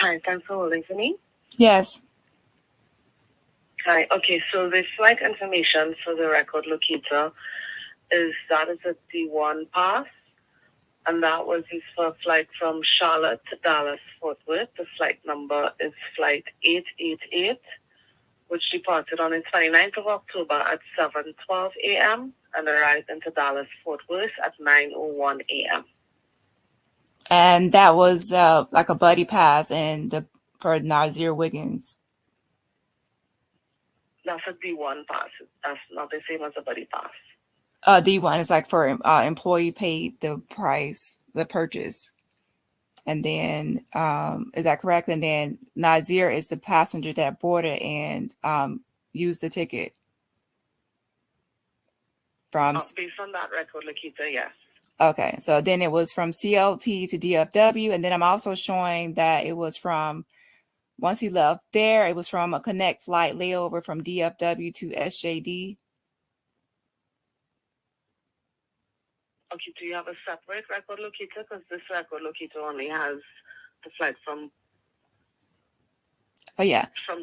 Hi, thanks for holding for me. Yes. Hi, okay, so the flight information for the record locator is that is a D1 pass, and that was used for a flight from Charlotte to Dallas, Fort Worth. The flight number is flight 888, which departed on the 29th of October at 7:12 a.m. and arrived into Dallas, Fort Worth at 9:01 a.m. And that was like a buddy pass for Nazeer Wiggins. That's a D1 pass. That's not the same as a buddy pass. D1 is like for employee paid the price, the purchase. And then, is that correct? And then Nazeer is the passenger that boarded and used the ticket. From Based on that record locator, yes. Okay, so then it was from CLT to DFW, and then I'm also showing that it was from, once he left there, it was from a connect flight layover from DFW to SJD. Okay, do you have a separate record locator? Because this record locator only has the flight from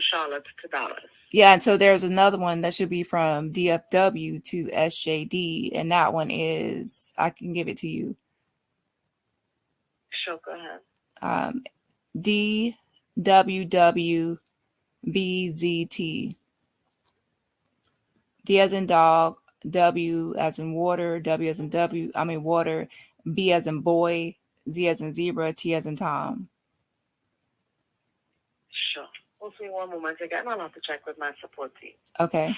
Charlotte to Dallas. Yeah, and so there's another one that should be from DFW to SJD, and that one is, I can give it to you. Sure, go ahead. DWWBZT. D as in dog, W as in water, W as in water, B as in boy, Z as in zebra, T as in Tom. Sure. We'll see one moment again. I'll have to check with my support team. Okay.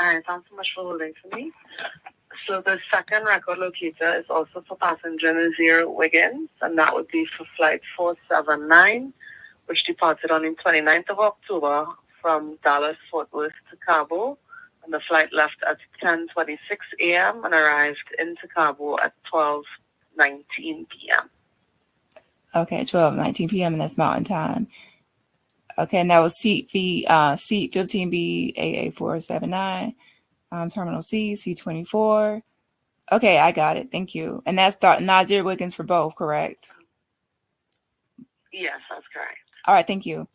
All right, thanks so much for holding for me. So the second record locator is also for passenger Nazeer Wiggins, and that would be for flight 479, which departed on the 29th of October from Dallas, Fort Worth to Cabo. And the flight left at 10:26 a.m. and arrived into Cabo at 12:19 p.m. Okay, 12:19 p.m. and that's Mountain Time. Okay, and that was seat 15B AA479, Terminal C, C24. Okay, I got it. Thank you. And that's Nazeer Wiggins for both, correct? Yes, that's correct. All right, thank you.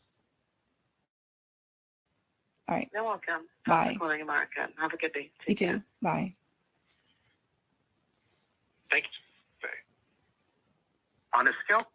All right. You're welcome. Bye. Thanks for calling American. Have a good day. You too. Bye. Thank you. On a scale.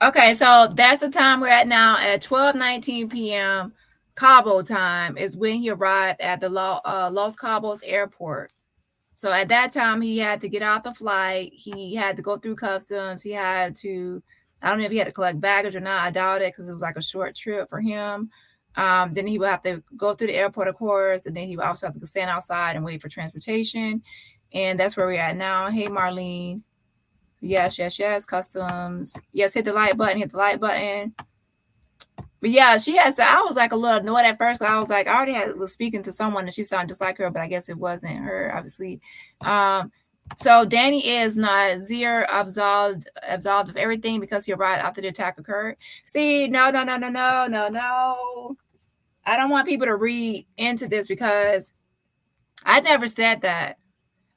Okay, so that's the time we're at now at 12:19 p.m. Cabo time is when he arrived at the Los Cabos airport. So at that time, he had to get out the flight. He had to go through customs. He had to, I don't know if he had to collect baggage or not. I doubt it because it was like a short trip for him. Then he would have to go through the airport, of course, and then he would also have to stand outside and wait for transportation. And that's where we're at now. Hey, Marlene. Yes, customs. Yes, hit the like button. But yeah, she has to, I was like a little annoyed at first because I was like, I already was speaking to someone and she sounded just like her, but I guess it wasn't her, obviously. So Dani is Nazeer absolved of everything because he arrived after the attack occurred. See, no. I don't want people to read into this because I never said that.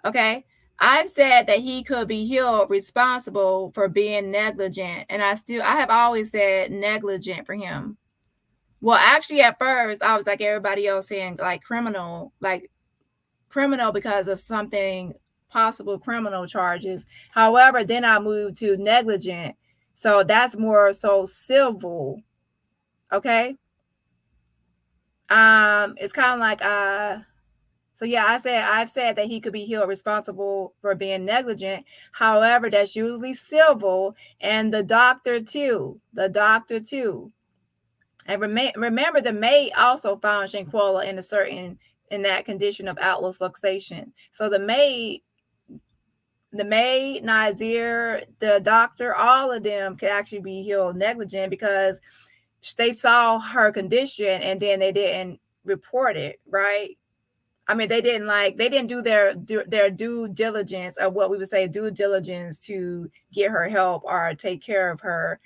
Okay. I've said that he could be held responsible for being negligent. And I have always said negligent for him. Well, actually, at first, I was like everybody else saying like criminal because of something, possible criminal charges. However, then I moved to negligent. So that's more so civil. Okay. It's kind of like, so yeah, I've said that he could be held responsible for being negligent. However, that's usually civil, and the doctor too. And remember, the maid also found Shanquella in that condition of outless luxation. So the maid, Nazeer, the doctor, all of them could actually be held negligent because they saw her condition and then they didn't report it, right? I mean, they didn't do their due diligence, of what we would say due diligence, to get her help or take care of her.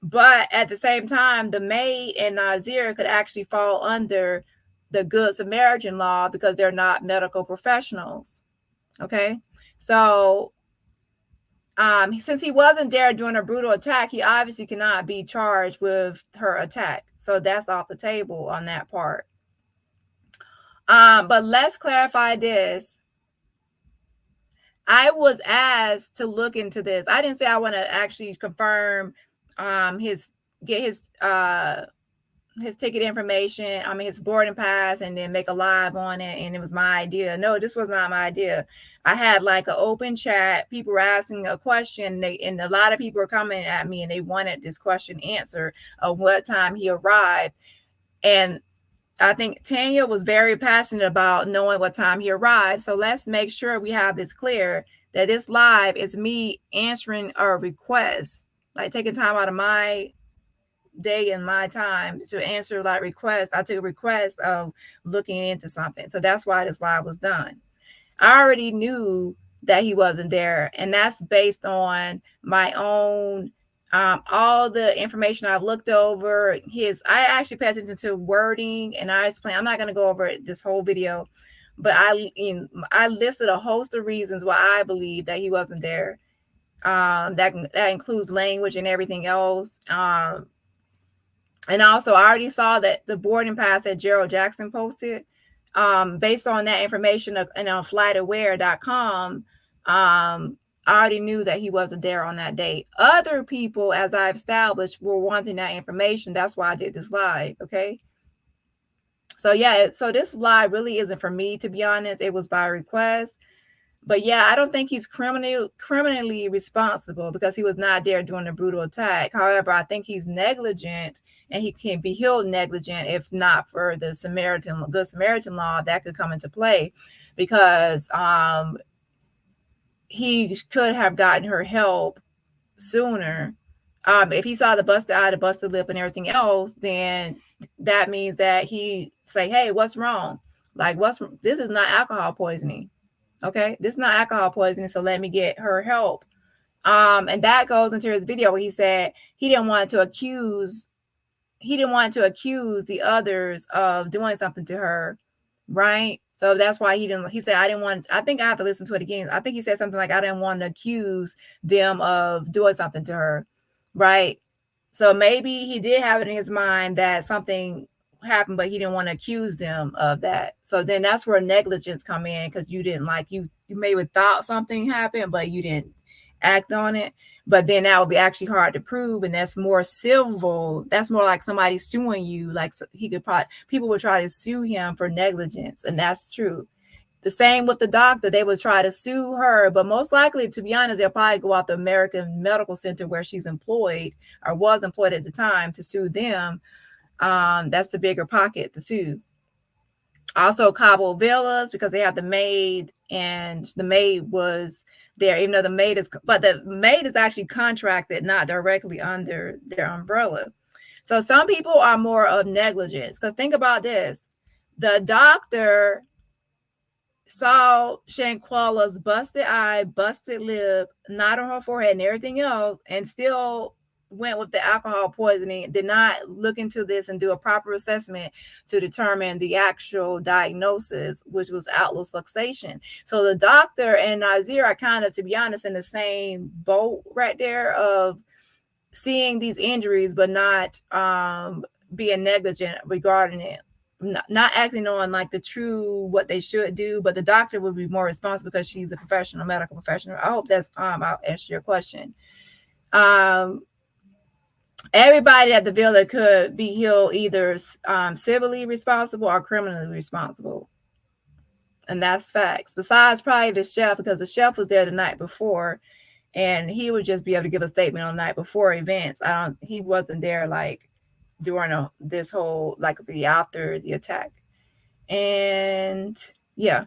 But at the same time, the maid and Nazeer could actually fall under the Good Samaritan law because they're not medical professionals. Okay. So since he wasn't there during a brutal attack, he obviously cannot be charged with her attack. So that's off the table on that part. But let's clarify this. I was asked to look into this. I didn't say I want to actually confirm his ticket information, his boarding pass, and then make a live on it, and it was my idea. No, this was not my idea. I had like an open chat. People were asking a question, and a lot of people were coming at me, and they wanted this question answered of what time he arrived. And I think Tanya was very passionate about knowing what time he arrived. So let's make sure we have this clear, that this live is me answering a request, like taking time out of my day and my time to answer like requests. I took a request of looking into something. So that's why this live was done. I already knew that he wasn't there, and that's based on my own all the information I've looked over. I actually pay attention to wording, and I explain. I'm not going to go over this whole video, but I listed a host of reasons why I believe that he wasn't there. That includes language and everything else. And also, I already saw that the boarding pass that Gerald Jackson posted. Based on that information and on flightaware.com, I already knew that he wasn't there on that date. Other people, as I've established, were wanting that information. That's why I did this live. Okay. So yeah, so this live really isn't for me, to be honest. It was by request. But yeah, I don't think he's criminally responsible because he was not there during the brutal attack. However, I think he's negligent, and he can be held negligent if not for the Good Samaritan law that could come into play, because he could have gotten her help sooner. If he saw the busted eye, the busted lip, and everything else, then that means that he say, "Hey, what's wrong? Like, this is not alcohol poisoning. Okay, this is not alcohol poisoning, so let me get her help." And that goes into his video where he said he didn't want to accuse the others of doing something to her, right? So that's why he said, I think I have to listen to it again. I think he said something like, I didn't want to accuse them of doing something to her, right? So maybe he did have it in his mind that something happened, but he didn't want to accuse them of that. So then that's where negligence come in, because you didn't you may have thought something happened, but you didn't act on it. But then that would be actually hard to prove, and that's more civil. That's more like somebody suing you. Like people would try to sue him for negligence, and that's true. The same with the doctor. They would try to sue her, but most likely, to be honest, they'll probably go out the American Medical Center where she's employed or was employed at the time to sue them. That's the bigger pocket to sue. Also, Cabo Villas, because they have the maid, and the maid was there, even though the maid is actually contracted, not directly under their umbrella. So some people are more of negligence, because think about this. The doctor saw Shanquella's busted eye, busted lip, knot on her forehead, and everything else, and still went with the alcohol poisoning, did not look into this and do a proper assessment to determine the actual diagnosis, which was outlet luxation. So the doctor and Nazeer are kind of, to be honest, in the same boat right there of seeing these injuries, but not being negligent regarding it, not acting on like the true what they should do. But the doctor would be more responsible because she's a professional, medical professional. I hope that's I'll answer your question. Everybody at the villa could be held either civilly responsible or criminally responsible. And that's facts. Besides probably the chef, because the chef was there the night before, and he would just be able to give a statement on the night before events. He wasn't there like during this whole, like the after the attack. And yeah.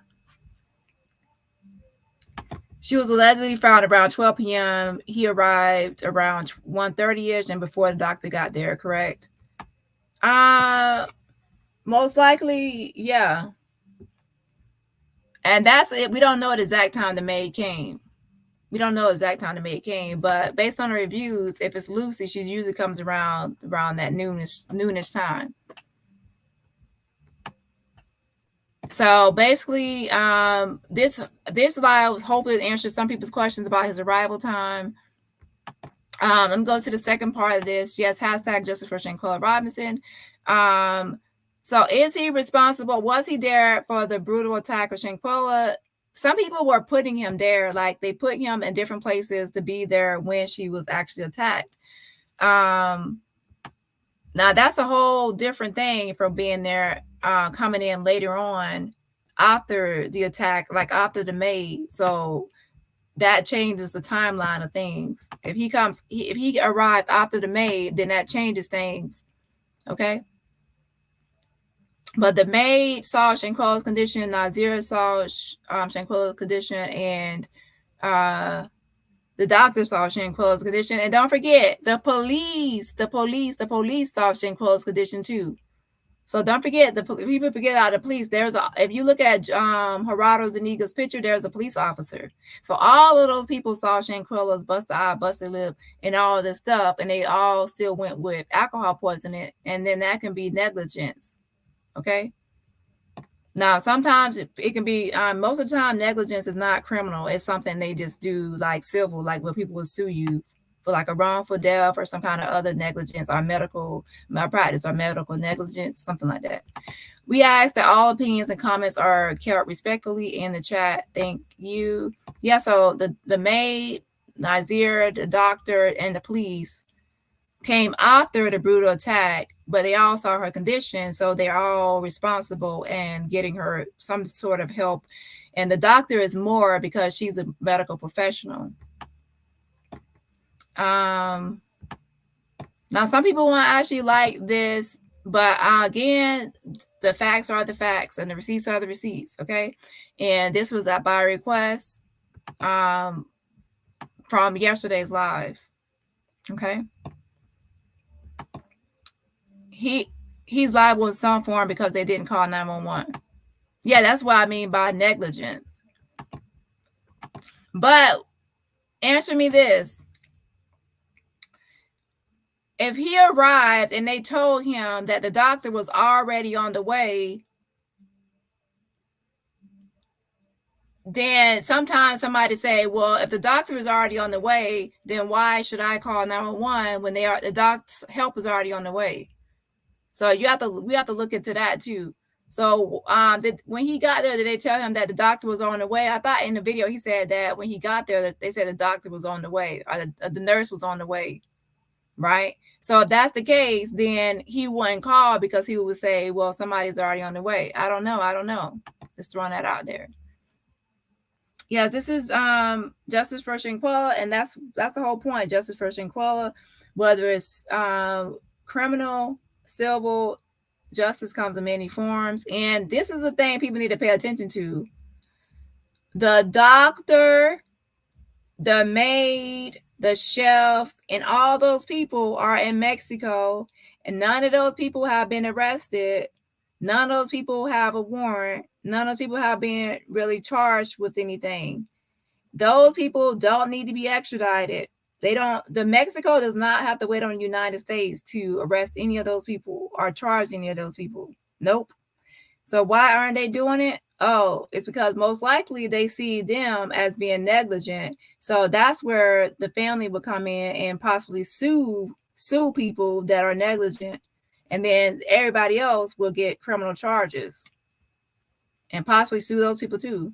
She was allegedly found around 12 p.m. He arrived around 1:30ish, and before the doctor got there, correct? Most likely, yeah. And that's it. We don't know the exact time the maid came. We don't know the exact time the maid came, but based on the reviews, if it's Lucy, she usually comes around that noonish time. So basically, this live was hoping to answer some people's questions about his arrival time. Let me go to the second part of this. Yes, hashtag justice for Shanquella Robinson. So is he responsible? Was he there for the brutal attack of Shanquella? Some people were putting him there, like they put him in different places to be there when she was actually attacked. Now that's a whole different thing from being there, coming in later on after the attack, like after the maid. So that changes the timeline of things. If he arrived after the maid, then that changes things. Okay. But the maid saw Shanquella's condition, Nazeer saw Shanquella's condition, and the doctor saw Shanquella's condition. And don't forget, the police saw Shanquella's condition too. So don't forget, people forget out the police. If you look at Gerardo Zuniga's picture, there's a police officer. So all of those people saw Shanquella's busted eye, busted lip, and all this stuff, and they all still went with alcohol poisoning, and then that can be negligence. Okay. Now, sometimes it can be, most of the time, negligence is not criminal. It's something they just do like civil, like where people will sue you for like a wrongful death or some kind of other negligence or medical malpractice or medical negligence, something like that. We ask that all opinions and comments are kept respectfully in the chat. Thank you. Yeah, so the maid, Nazeer, the doctor, and the police came after the brutal attack, but they all saw her condition, so they're all responsible and getting her some sort of help. And the doctor is more because she's a medical professional. Now some people want to actually like this, but again, the facts are the facts and the receipts are the receipts. Okay. And this was by request from yesterday's live. Okay. He's liable in some form because they didn't call 911. Yeah, that's what I mean by negligence. But answer me this. If he arrived and they told him that the doctor was already on the way, then sometimes somebody say, well, if the doctor is already on the way, then why should I call 911 when the doctor's help is already on the way? So we have to look into that too. So when he got there, did they tell him that the doctor was on the way? I thought in the video he said that when he got there, that they said the doctor was on the way, or the nurse was on the way, right? So if that's the case, then he wouldn't call because he would say, well, somebody's already on the way. I don't know. Just throwing that out there. Yes, this is justice for Shanquella, and that's the whole point. Justice for Shanquella, whether it's criminal, civil, justice comes in many forms. And this is the thing people need to pay attention to. The doctor, the maid, the chef, and all those people are in Mexico, and none of those people have been arrested. None of those people have a warrant. None of those people have been really charged with anything. Those people don't need to be extradited. The Mexico does not have to wait on the United States to arrest any of those people or charge any of those people. Nope. So why aren't they doing it? Oh, it's because most likely they see them as being negligent. So that's where the family will come in and possibly sue people that are negligent. And then everybody else will get criminal charges and possibly sue those people too.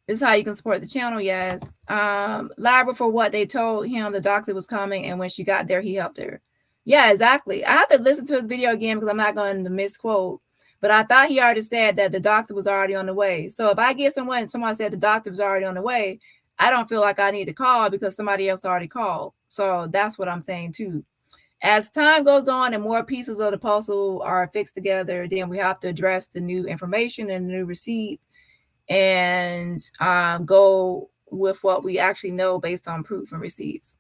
This is how you can support the channel. Yes. Liable for what they told him the doctor was coming, and when she got there, he helped her. Yeah, exactly. I have to listen to his video again because I'm not going to misquote. But I thought he already said that the doctor was already on the way. So if I get someone said the doctor was already on the way, I don't feel like I need to call because somebody else already called. So that's what I'm saying too. As time goes on and more pieces of the puzzle are fixed together, then we have to address the new information and the new receipts and go with what we actually know based on proof and receipts.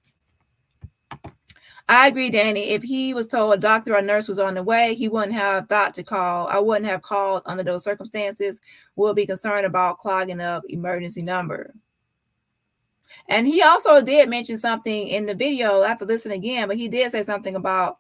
I agree, Dani. If he was told a doctor or nurse was on the way, he wouldn't have thought to call. I wouldn't have called under those circumstances. We'll be concerned about clogging up emergency number. And he also did mention something in the video. I have to listen again, but he did say something about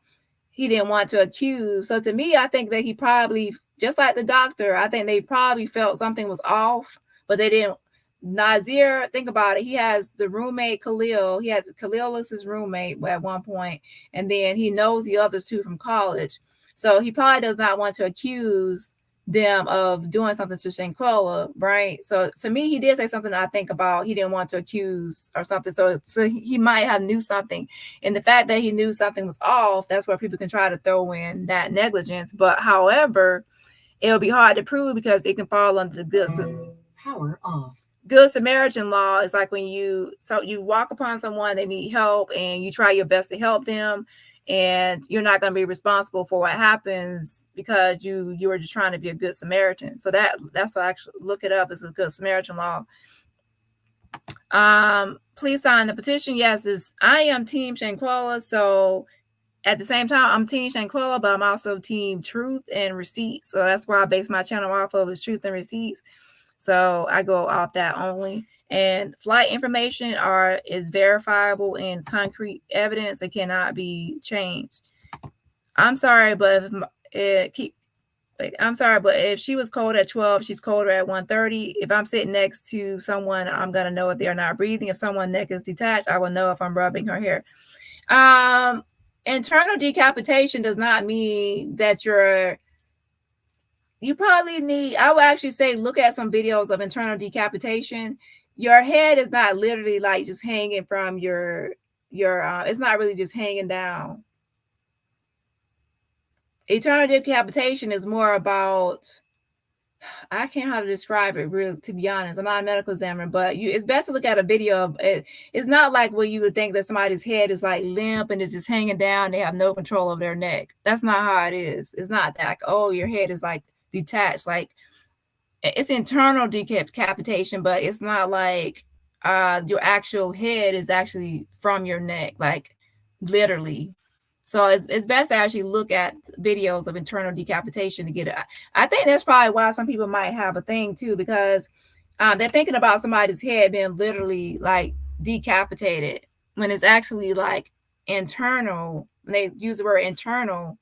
he didn't want to accuse. So to me, I think that he probably, just like the doctor, I think they probably felt something was off, but they didn't. Nazeer, think about it. He has the roommate Khalil. Khalil is his roommate at one point, and then he knows the others two from college. So he probably does not want to accuse them of doing something to Shanquella, right? So to me, he did say something I think about. He didn't want to accuse or something. So he might have knew something. And the fact that he knew something was off, that's where people can try to throw in that negligence. But however, it'll be hard to prove because it can fall under the Good Samaritan law. Is like when you walk upon someone, they need help, and you try your best to help them, and you're not going to be responsible for what happens because you were just trying to be a good Samaritan. So that's what I actually look it up as a Good Samaritan law. Please sign the petition. Yes, I am Team Shanquella. So at the same time, I'm Team Shanquella, but I'm also Team Truth and Receipts. So that's where I base my channel off of, is Truth and Receipts. So I go off that only. And flight information is verifiable and concrete evidence. It cannot be changed. I'm sorry, but if she was cold at 12, she's colder at 1:30. If I'm sitting next to someone, I'm gonna know if they're not breathing. If someone's neck is detached, I will know if I'm rubbing her hair. Internal decapitation does not mean that you probably need, I would actually say, look at some videos of internal decapitation. Your head is not literally like just hanging from your it's not really just hanging down. Internal decapitation is more about, I can't know how to describe it, really, to be honest. I'm not a medical examiner, but it's best to look at a video of it. It's not like where you would think that somebody's head is like limp and is just hanging down. They have no control of their neck. That's not how it is. It's not that, like, oh, your head is like detached. Like, it's internal decapitation, but it's not like your actual head is actually from your neck, like literally. So it's best to actually look at videos of internal decapitation to get it. I think that's probably why some people might have a thing too, because they're thinking about somebody's head being literally like decapitated when it's actually like internal. They use the word internal.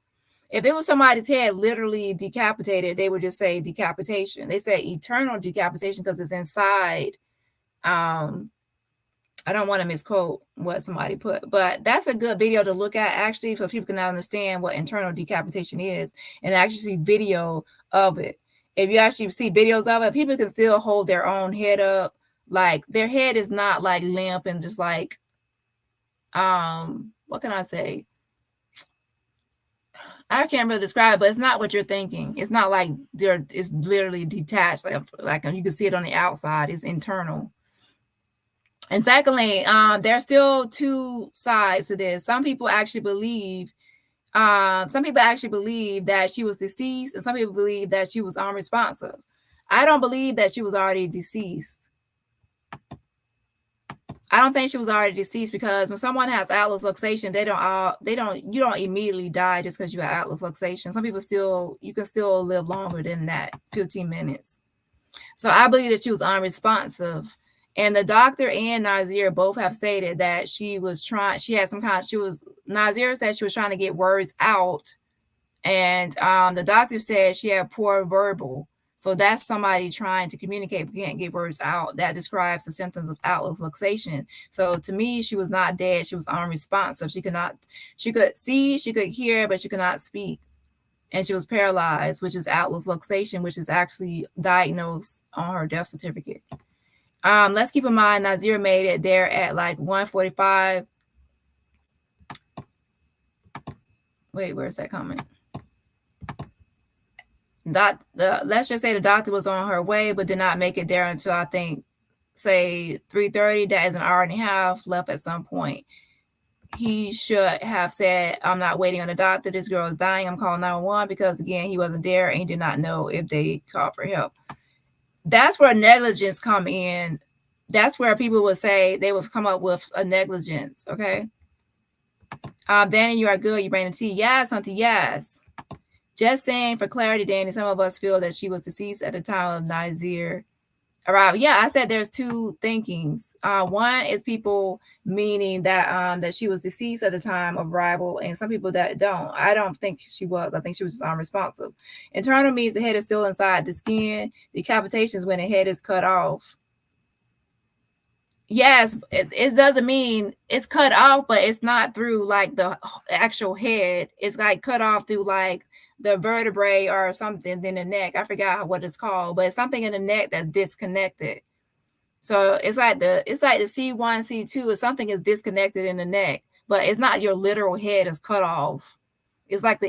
If it was somebody's head literally decapitated, they would just say decapitation. They say eternal decapitation because it's inside. I don't want to misquote what somebody put, but that's a good video to look at actually, so people can understand what internal decapitation is and actually see video of it. If you actually see videos of it, people can still hold their own head up. Like, their head is not like limp and just like, what can I say? I can't really describe it, but it's not what you're thinking. It's not like it's literally detached, like you can see it on the outside. It's internal. And secondly, there's still two sides to this. Some people actually believe that she was deceased, and some people believe that she was unresponsive. I don't believe that she was already deceased. I don't think she was already deceased, because when someone has atlas luxation, you don't immediately die just because you have atlas luxation. Some people you can still live longer than that, 15 minutes. So I believe that she was unresponsive. And the doctor and Nazeer both have stated that Nazeer said she was trying to get words out. And the doctor said she had poor verbal. So that's somebody trying to communicate but can't get words out. That describes the symptoms of atlas luxation. So to me, she was not dead. She was unresponsive. She could see, she could hear, but she could not speak. And she was paralyzed, which is atlas luxation, which is actually diagnosed on her death certificate. Let's keep in mind Nazeer made it there at like 1:45. Wait, where's that comment? Let's just say the doctor was on her way, but did not make it there until, I think, say 3:30. That is an hour and a half left at some point. He should have said, I'm not waiting on the doctor. This girl is dying. I'm calling 911, because, again, he wasn't there and he did not know if they called for help. That's where negligence come in. That's where people would say they would come up with a negligence, okay? Dani, you are good. You bring the tea. Yes, auntie, yes. Just saying for clarity, Dani, some of us feel that she was deceased at the time of Nazeer arrival. Yeah, I said there's two thinkings. One is people meaning that that she was deceased at the time of arrival, and some people that don't. I don't think she was. I think she was just unresponsive. Internal means the head is still inside the skin. Decapitation is when the head is cut off. Yes, it doesn't mean it's cut off, but it's not through like the actual head. It's like cut off through like the vertebrae or something, then the neck. I forgot what it's called, but it's something in the neck that's disconnected. So it's like the C1, C2, or something is disconnected in the neck, but it's not your literal head is cut off. It's like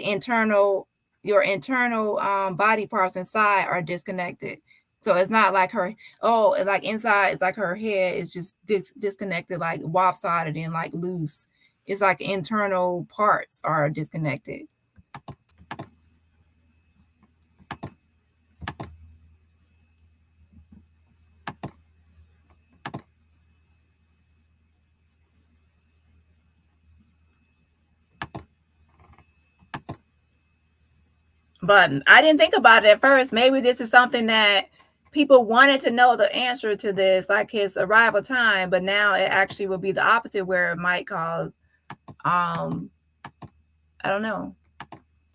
your internal body parts inside are disconnected. So it's not like her, like inside, it's like her head is just disconnected, like lopsided and like loose. It's like internal parts are disconnected. But I didn't think about it at first. Maybe this is something that people wanted to know the answer to this, like his arrival time, but now it actually will be the opposite, where it might cause, I don't know.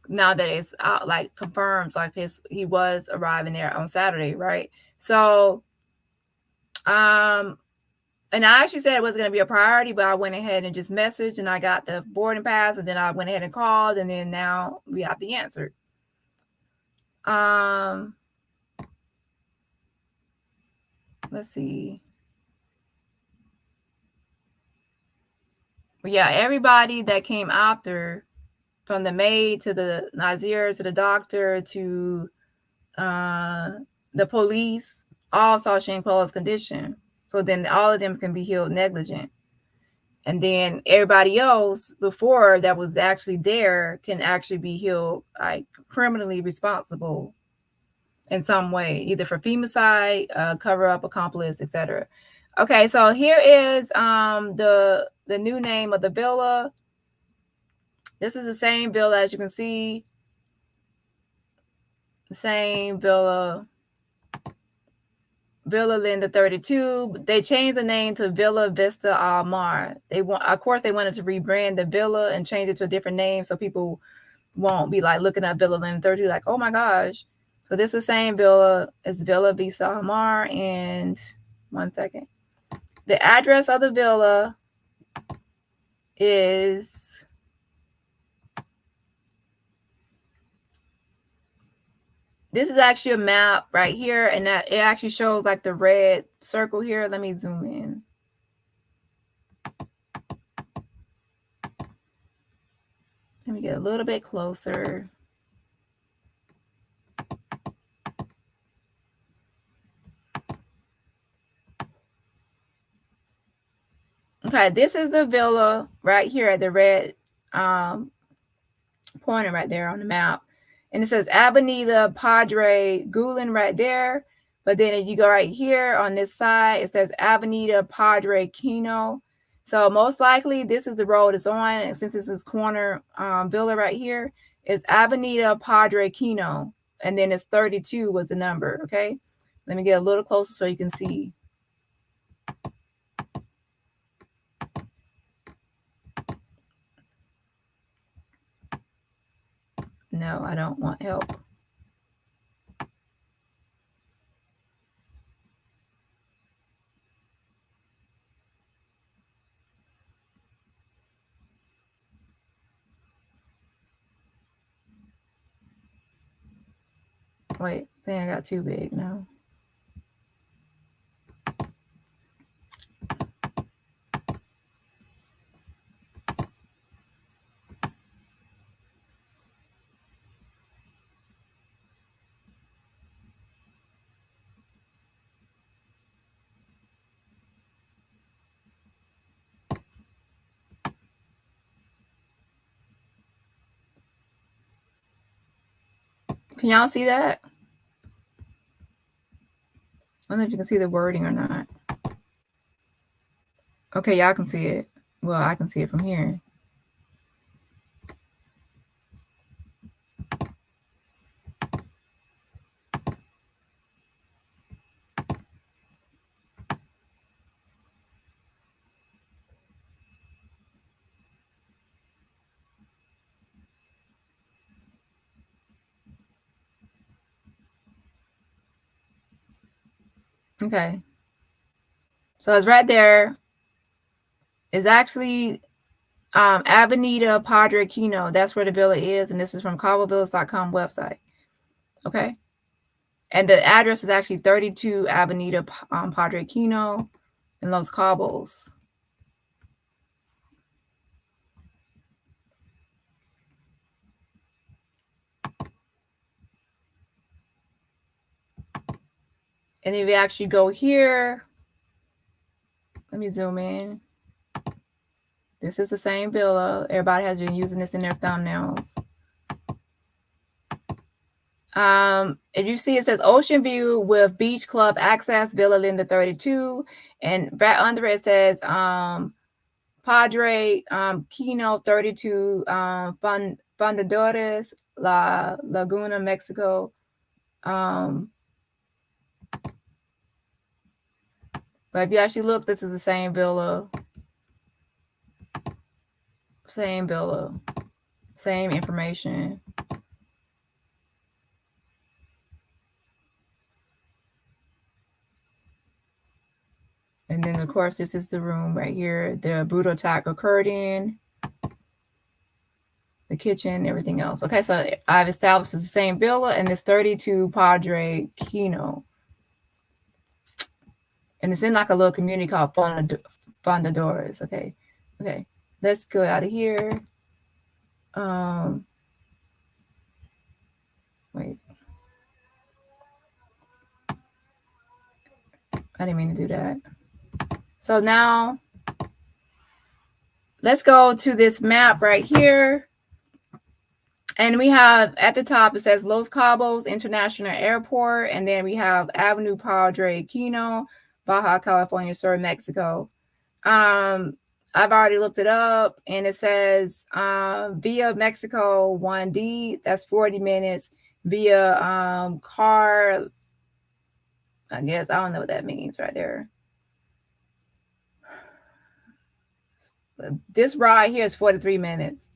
Now that it's like confirmed, like he was arriving there on Saturday, right? So, and I actually said it wasn't going to be a priority, but I went ahead and just messaged, and I got the boarding pass, and then I went ahead and called, and then now we have the answer. Let's see. But yeah, everybody that came after, from the maid to the Nazeer to the doctor to the police, all saw Shanquella's condition. So then all of them can be held negligent. And then everybody else before that was actually there can actually be held like criminally responsible in some way, either for femicide, cover up, accomplice, etc. Okay, so here is the new name of the villa. This is the same villa, as you can see. The same villa. Villa Linda 32. They changed the name to Villa Vista Al Mar. Of course, they wanted to rebrand the villa and change it to a different name so people won't be like looking at Villa Linda 32 like, oh my gosh. So this is the same villa as Villa Vista Al Mar. And one second. The address of the villa is this is actually a map right here, and that it actually shows like the red circle here. Let me zoom in. Let me get a little bit closer. Okay, this is the villa right here at the red pointer right there on the map. And it says Avenida Padre Gulen right there. But then if you go right here on this side, it says Avenida Padre Kino. So most likely this is the road it's on. Since this is corner villa right here, is Avenida Padre Kino. And then it's 32 was the number, okay? Let me get a little closer so you can see. No, I don't want help. Wait, saying I got too big now. Can y'all see that? I don't know if you can see the wording or not. Okay, y'all can see it. Well, I can see it from here. Okay. So it's right there. It's actually Avenida Padre Quino. That's where the villa is. And this is from CaboVillas.com website. Okay. And the address is actually 32 Avenida Padre Quino in Los Cabos. And if you actually go here, let me zoom in. This is the same villa. Everybody has been using this in their thumbnails. If you see, it says Ocean View with Beach Club Access, Villa Linda 32. And right under it says Padre Quino 32, Fundadores, La Laguna, Mexico. But if you actually look, this is the same villa. Same villa. Same information. And then, of course, this is the room right here. The brutal attack occurred in. The kitchen, everything else. Okay, so I've established it's the same villa, and it's 32 Padre Quino. And it's in like a little community called Fundadores. Okay. Okay. Let's go out of here. Wait. I didn't mean to do that. So now let's go to this map right here. And we have at the top, it says Los Cabos International Airport. And then we have Avenue Padre Quino, Baja California Sur, Mexico. I've already looked it up, and it says via Mexico 1D, that's 40 minutes. Via car, I guess, I don't know what that means right there. This ride here is 43 minutes.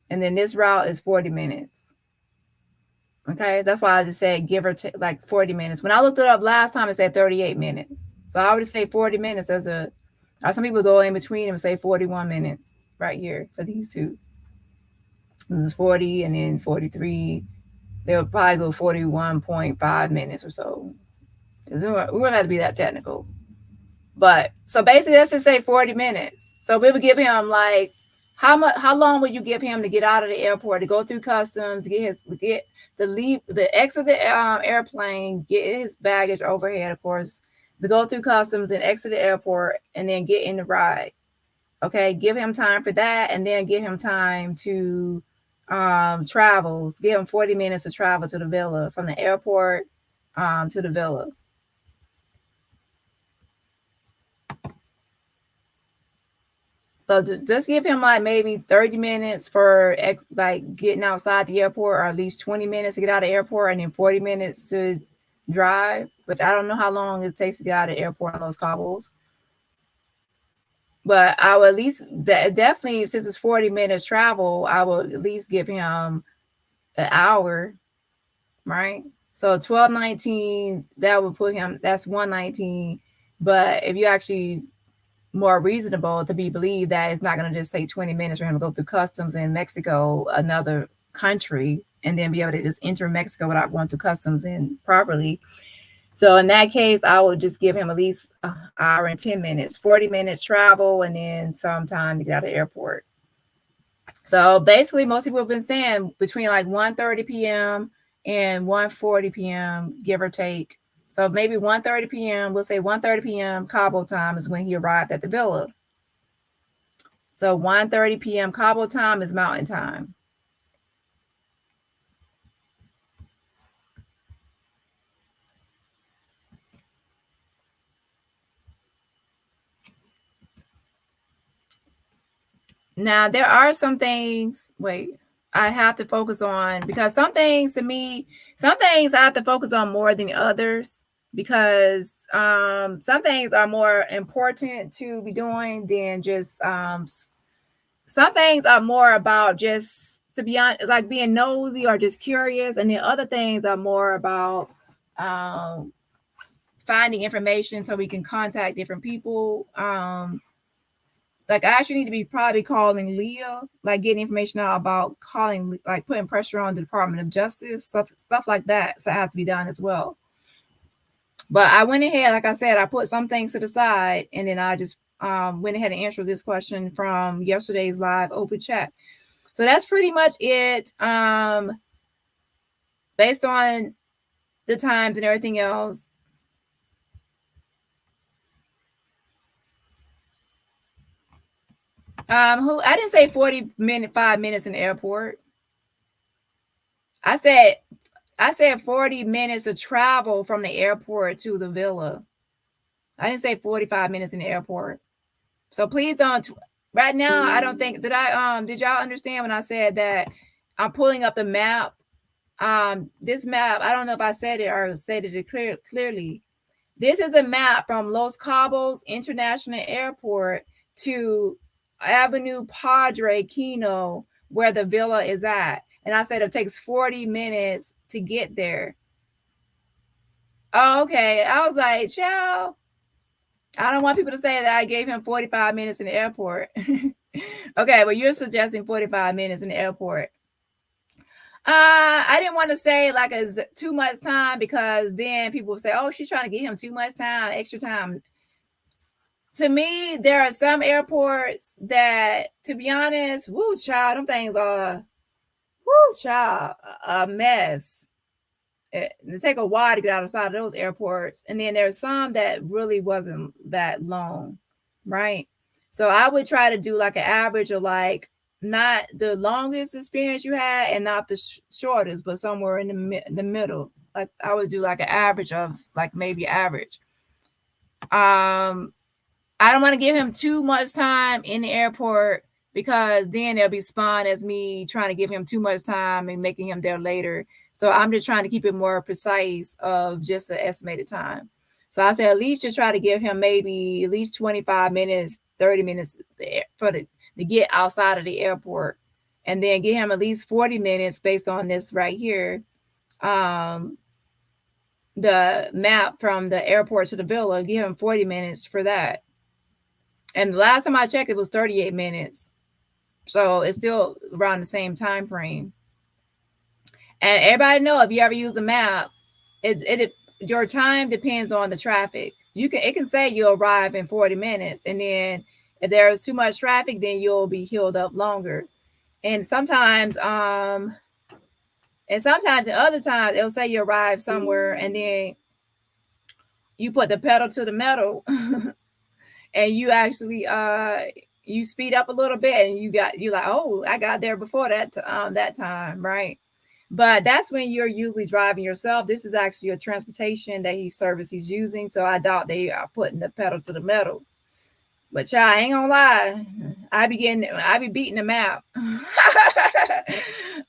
And then this route is 40 minutes. Okay, that's why I just said give or take like 40 minutes. When I looked it up last time, it said 38 minutes. So I would say 40 minutes as a, some people go in between and say 41 minutes right here for these two. This is 40 and then 43. They'll probably go 41.5 minutes or so. We won't have to be that technical. But so basically, let's just say 40 minutes. So we would give him like, how long would you give him to get out of the airport, to go through customs, exit the airplane, get his baggage overhead, of course, to go through customs and exit the airport, and then get in the ride. Okay, give him time for that, and then give him time to travels. Give him 40 minutes to travel to the villa, from the airport to the villa. So just give him like maybe 30 minutes for like getting outside the airport, or at least 20 minutes to get out of the airport, and then 40 minutes to drive. But I don't know how long it takes to get out of the airport on Los Cabos. But I would at least definitely, since it's 40 minutes travel, I would at least give him an hour, right? So 12.19, that would put him, that's 119. But if you actually more reasonable to be believed that it's not going to just take 20 minutes for him to go through customs in Mexico, another country, and then be able to just enter Mexico without going through customs in properly. So in that case, I would just give him at least an hour and 10 minutes, 40 minutes travel, and then some time to get out of the airport. So basically, most people have been saying between like 1:30 p.m. and 1:40 p.m., give or take. So maybe 1:30 p.m., we'll say 1:30 p.m. Cabo time is when he arrived at the villa. So 1:30 p.m. Cabo time is Mountain time. Now, there are some things, I have to focus on, because some things to me, some things I have to focus on more than others, because some things are more important to be doing than just, some things are more about just, to be honest, like being nosy or just curious. And then other things are more about finding information so we can contact different people. Like I actually need to be probably calling Leah, like getting information out about calling, like putting pressure on the Department of Justice, stuff like that. So it has to be done as well. But I went ahead, like I said, I put some things to the side, and then I just went ahead and answered this question from yesterday's live open chat. So that's pretty much it. Based on the times and everything else. I didn't say 5 minutes in the airport. I said 40 minutes of travel from the airport to the villa. I didn't say 45 minutes in the airport. So please don't. Right now, I don't think did y'all understand when I said that I'm pulling up the map? This map, I don't know if I said it or stated it clearly. This is a map from Los Cabos International Airport to Avenue Padre Kino, where the villa is at. And I said it takes 40 minutes to get there. Oh, okay. I was like, ciao. I don't want people to say that I gave him 45 minutes in the airport. Okay, well, you're suggesting 45 minutes in the airport. I didn't want to say like it's too much time because then people will say, oh, she's trying to give him too much time, extra time. To me, there are some airports that, to be honest, woo, child, them things are, woo, child, a mess. It take a while to get outside of those airports. And then there's some that really wasn't that long, right? So I would try to do like an average of like not the longest experience you had and not the shortest, but somewhere in the middle. Like I would do like an average of like maybe average. I don't want to give him too much time in the airport because then they'll be spawned as me trying to give him too much time and making him there later. So I'm just trying to keep it more precise of just an estimated time. So I said at least just try to give him maybe at least 25 minutes, 30 minutes to get outside of the airport. And then give him at least 40 minutes based on this right here. The map from the airport to the villa, give him 40 minutes for that. And the last time I checked, it was 38 minutes. So it's still around the same time frame. And everybody know if you ever use a map, your time depends on the traffic. It can say you'll arrive in 40 minutes, and then if there's too much traffic, then you'll be held up longer. And sometimes, and other times it'll say you arrive somewhere, and then you put the pedal to the metal, and you actually you speed up a little bit, and you're like, oh, I got there before that time, right? But that's when you're usually driving yourself. This is actually a transportation that he's using. So I doubt they are putting the pedal to the metal. But y'all, I ain't gonna lie. I be beating the map.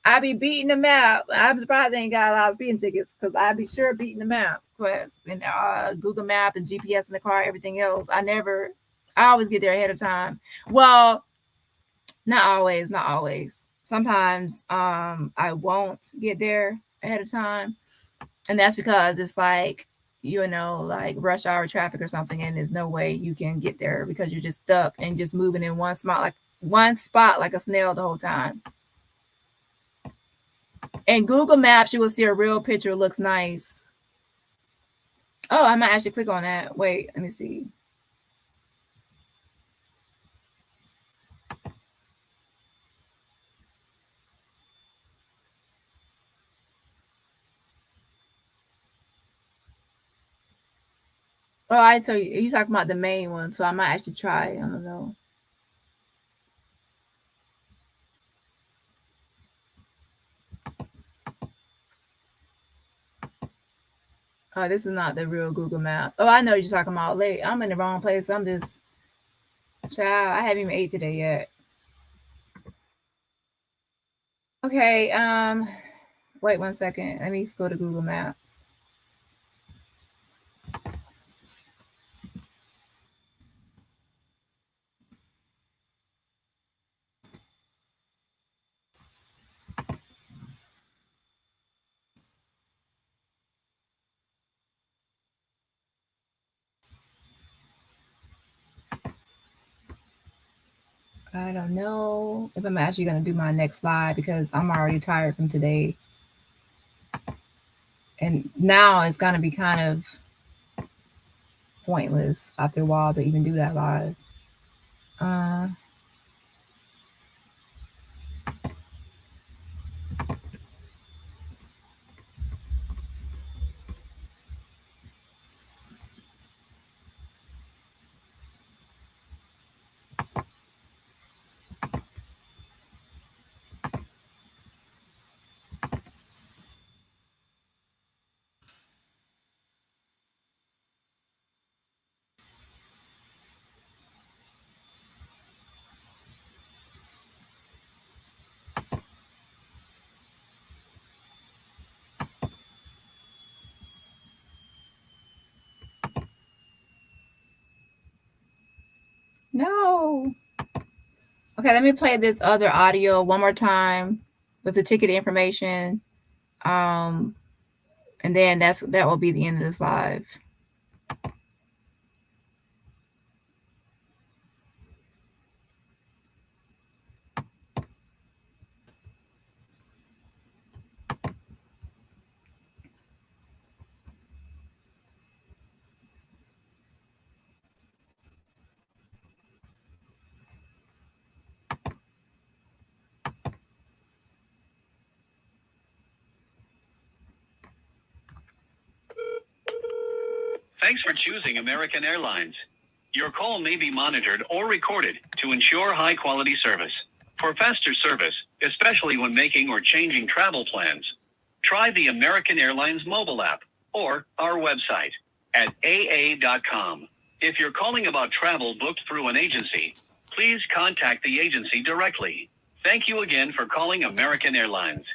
I be beating the map. I'm surprised they ain't got a lot of speeding tickets because I be sure beating the map. Quest and Google Map and GPS in the car, everything else. I always get there ahead of time. Well, not always. Sometimes I won't get there ahead of time. And that's because it's like, like rush hour traffic or something, and there's no way you can get there because you're just stuck and just moving in one spot like a snail the whole time. In Google Maps, you will see a real picture. Looks nice. Oh, I might actually click on that. Wait, let me see. Oh, I tell you, you're talking about the main one, so I might actually try. I don't know. Oh, this is not the real Google Maps. Oh, I know you're talking about. Late. I'm in the wrong place. I'm just, child, I haven't even ate today yet. Okay. Wait 1 second. Let me go to Google Maps. I don't know if I'm actually going to do my next slide because I'm already tired from today. And now it's going to be kind of pointless after a while to even do that live. No. Okay, let me play this other audio one more time with the ticket information. And then that will be the end of this live. Thanks for choosing American Airlines. Your call may be monitored or recorded to ensure high quality service. For faster service, especially when making or changing travel plans, try the American Airlines mobile app or our website at aa.com. If you're calling about travel booked through an agency, please contact the agency directly. Thank you again for calling American Airlines.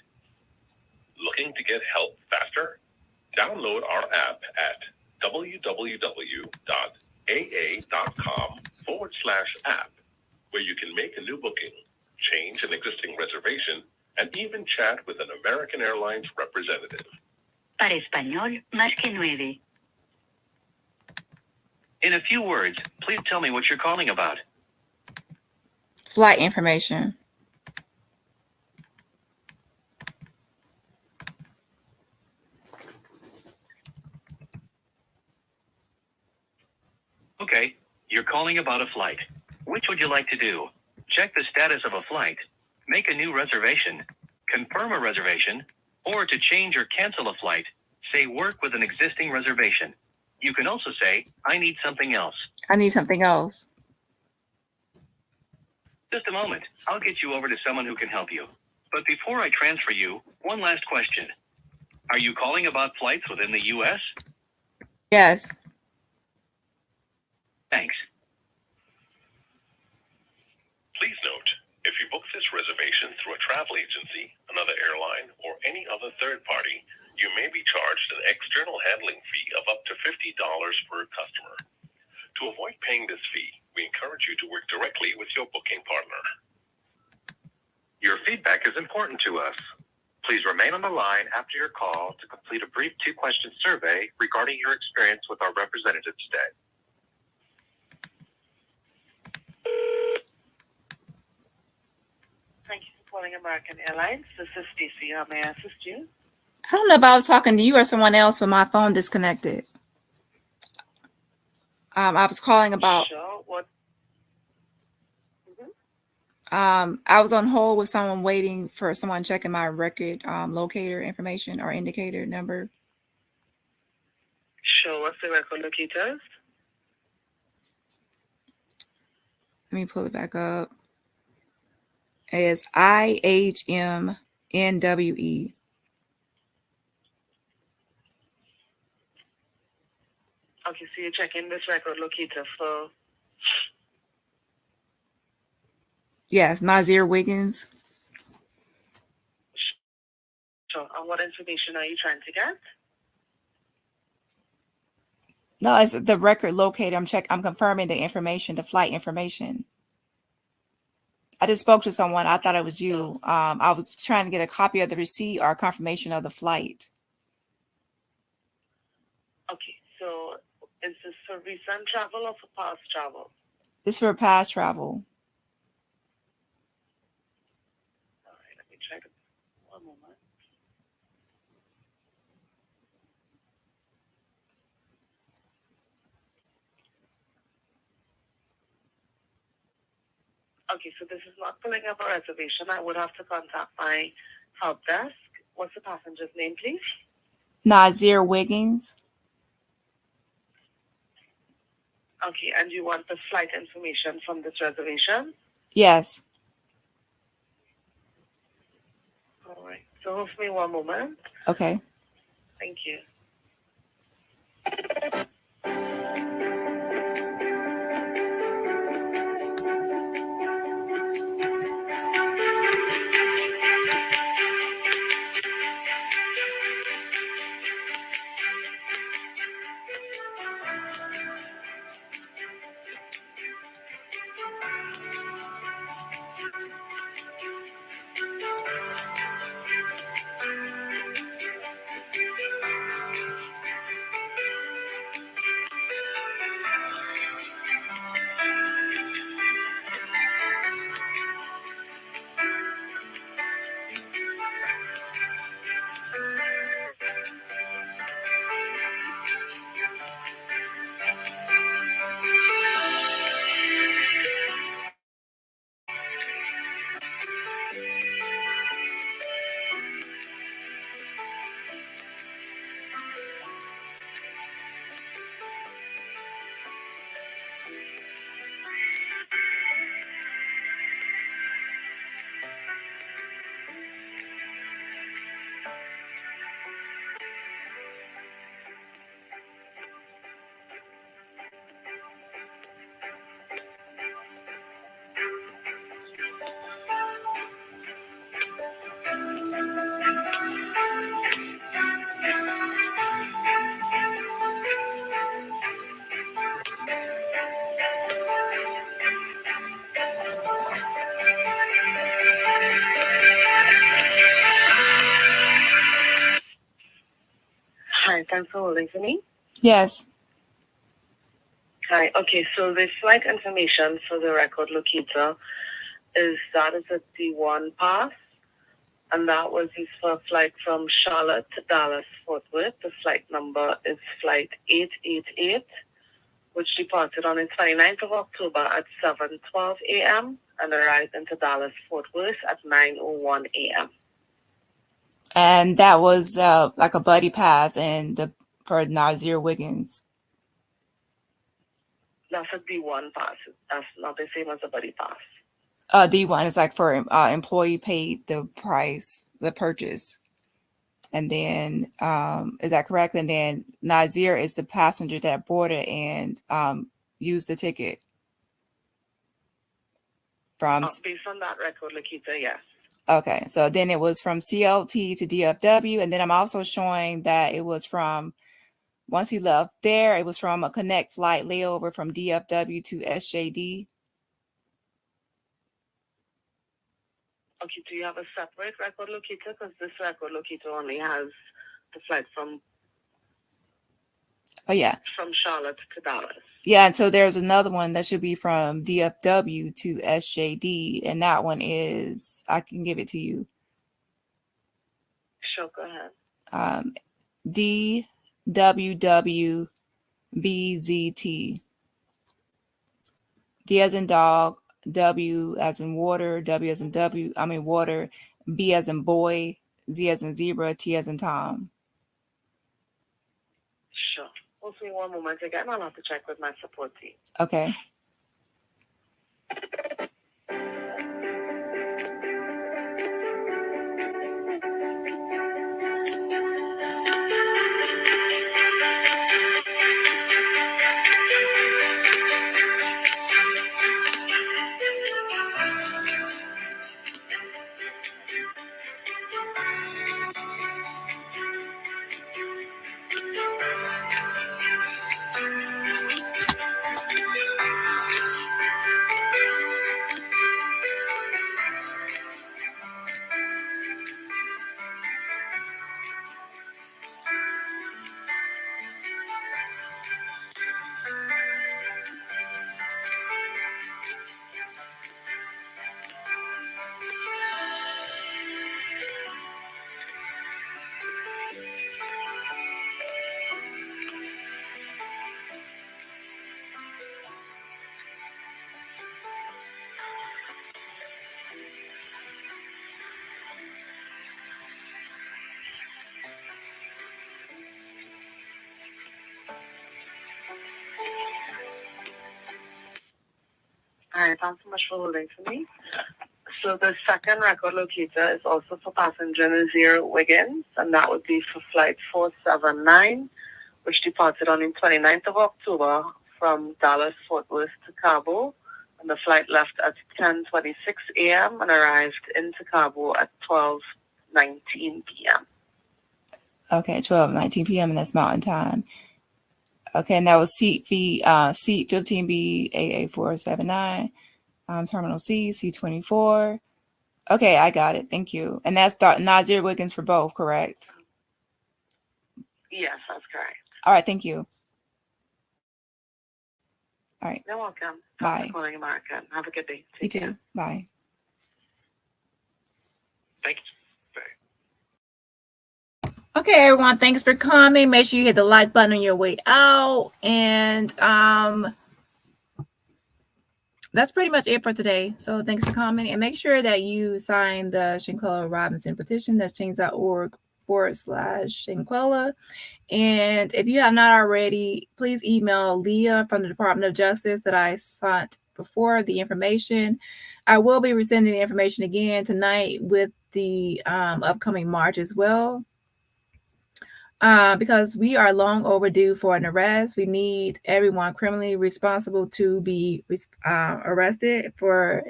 Looking to get help faster? Download our app at www.aa.com/app, where you can make a new booking, change an existing reservation, and even chat with an American Airlines representative. Para español, marque 9. In a few words, please tell me what you're calling about. Flight information. Okay, you're calling about a flight. Which would you like to do? Check the status of a flight, make a new reservation, confirm a reservation, or to change or cancel a flight, say work with an existing reservation. You can also say, I need something else. I need something else. Just a moment. I'll get you over to someone who can help you. But before I transfer you, one last question. Are you calling about flights within the U.S.? Yes. Thanks. Please note, if you book this reservation through a travel agency, another airline, or any other third party, you may be charged an external handling fee of up to $50 per customer. To avoid paying this fee, we encourage you to work directly with your booking partner. Your feedback is important to us. Please remain on the line after your call to complete a brief 2-question survey regarding your experience with our representative today. Thank you for calling American Airlines. This is Stacy. How may I assist you? I don't know if I was talking to you or someone else, but my phone disconnected. I was calling about. Sure. What? I was on hold with someone waiting for someone checking my record locator information or indicator number. Sure. What's the record locators? Let me pull it back up. It's IHMNWE. Okay, so you're checking this record locator for. Yes, Nazeer Wiggins. Sure. And what information are you trying to get? No, it's the record locator. I'm confirming the information, the flight information. I just spoke to someone. I thought it was you. I was trying to get a copy of the receipt or a confirmation of the flight. Okay, so is this for recent travel or for past travel? This is for past travel. me check. One moment. Okay, so this is not pulling up a reservation. I would have to contact my help desk. What's the passenger's name, please? Nazeer Wiggins. Okay, and you want the flight information from this reservation? Yes. All right. So hold for me one moment. Okay. Thank you. Hi, thanks for holding for me. Yes. Hi. Okay, so the flight information for the record locator is that is a D1 pass, and that was used for a flight from Charlotte to Dallas Fort Worth. The flight number is flight 888, which departed on the 29th of October at 7:12 a.m. and arrived into Dallas Fort Worth at 9:01 a.m. And that was like a buddy pass for Nazeer Wiggins. That's a D1 pass. That's not the same as a buddy pass. D1 is like for employee paid the price, the purchase. And then, is that correct? And then Nazeer is the passenger that boarded and used the ticket from. Based on that record locator, yes. Okay, so then it was from CLT to DFW, and then I'm also showing that it was from, once he left there, it was from a connect flight layover from DFW to SJD. Okay, do you have a separate record locator? Because this record locator only has the flight from Charlotte to Dallas. Yeah, and so there's another one that should be from DFW to SJD, and that one is, I can give it to you. Sure, go ahead. DWWBZT. D as in dog, W as in water, W as in water, B as in boy, Z as in zebra, T as in Tom. Sure. Hold me one moment again. I'll have to check with my support team. Okay. All right, thanks so much for holding for me. So the second record locator is also for passenger Nazeer Wiggins, and that would be for flight 479, which departed on the 29th of October from Dallas, Fort Worth to Cabo. And the flight left at 10:26 a.m. and arrived into Cabo at 12:19 p.m. Okay, 12:19 p.m. and that's Mountain Time. Okay, and that was seat 15B AA479, Terminal C, C24. Okay, I got it. Thank you. And that's Nazeer Wiggins for both, correct? Yes, that's correct. All right, thank you. All right. You're welcome. Bye. Thanks for calling American. Have a good day. You Take care. too. Bye. Thank you. Okay, everyone, thanks for coming. Make sure you hit the like button on your way out. And that's pretty much it for today. So thanks for coming. And make sure that you sign the Shanquella Robinson petition. That's change.org/Shanquella. And if you have not already, please email Leah from the Department of Justice that I sent before the information. I will be resending the information again tonight with the upcoming March as well. Because we are long overdue for an arrest. We need everyone criminally responsible to be arrested for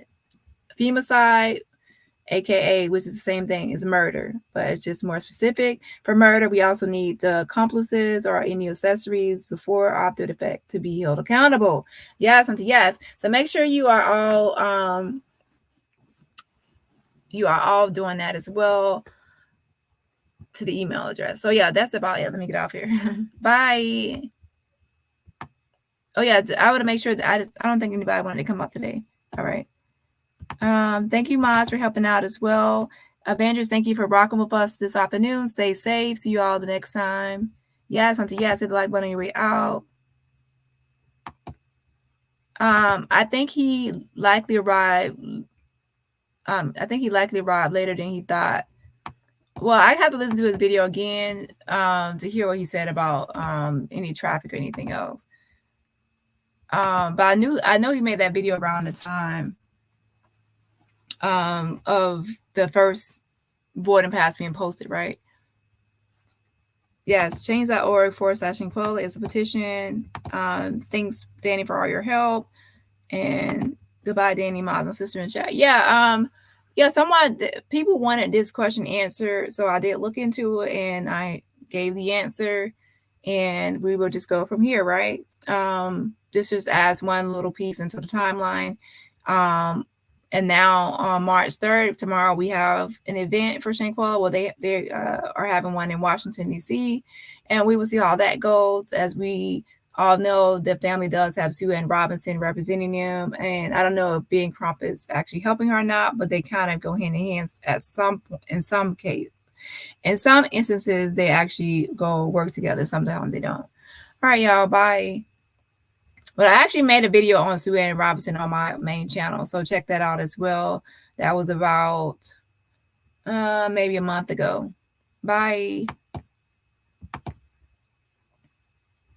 femicide, aka, which is the same thing as murder, but it's just more specific. For murder, we also need the accomplices or any accessories before or after the fact to be held accountable. Yes, and yes. So make sure you are all doing that as well to the email address. So yeah, that's about it. Let me get off here. Bye. Oh yeah, I would make sure that I don't think anybody wanted to come up today. All right. Thank you, Maz, for helping out as well. Avengers, thank you for rocking with us this afternoon. Stay safe. See you all the next time. Yes, auntie, yes, hit the like button on your way out. I think he likely arrived. Later than he thought. Well, I have to listen to his video again to hear what he said about any traffic or anything else. But I know he made that video around the time of the first boarding pass being posted, right? Yes, change.org/Shanquella is a petition. Thanks, Dani, for all your help. And goodbye, Dani, Miles, and sister in chat. Yeah, people wanted this question answered, so I did look into it and I gave the answer, and we will just go from here, right? This just adds one little piece into the timeline. And now on March 3rd, tomorrow, we have an event for Shanquella. Well, they are having one in Washington, D.C., and we will see how that goes. As we all know, the family does have Sue Ann Robinson representing them, and I don't know if Ben Crump is actually helping her or not, but they kind of go hand in hand at some point. In some instances, they actually go work together. Sometimes they don't. All right, y'all. Bye. But I actually made a video on Sue Ann Robinson on my main channel, so check that out as well. That was about maybe a month ago. Bye.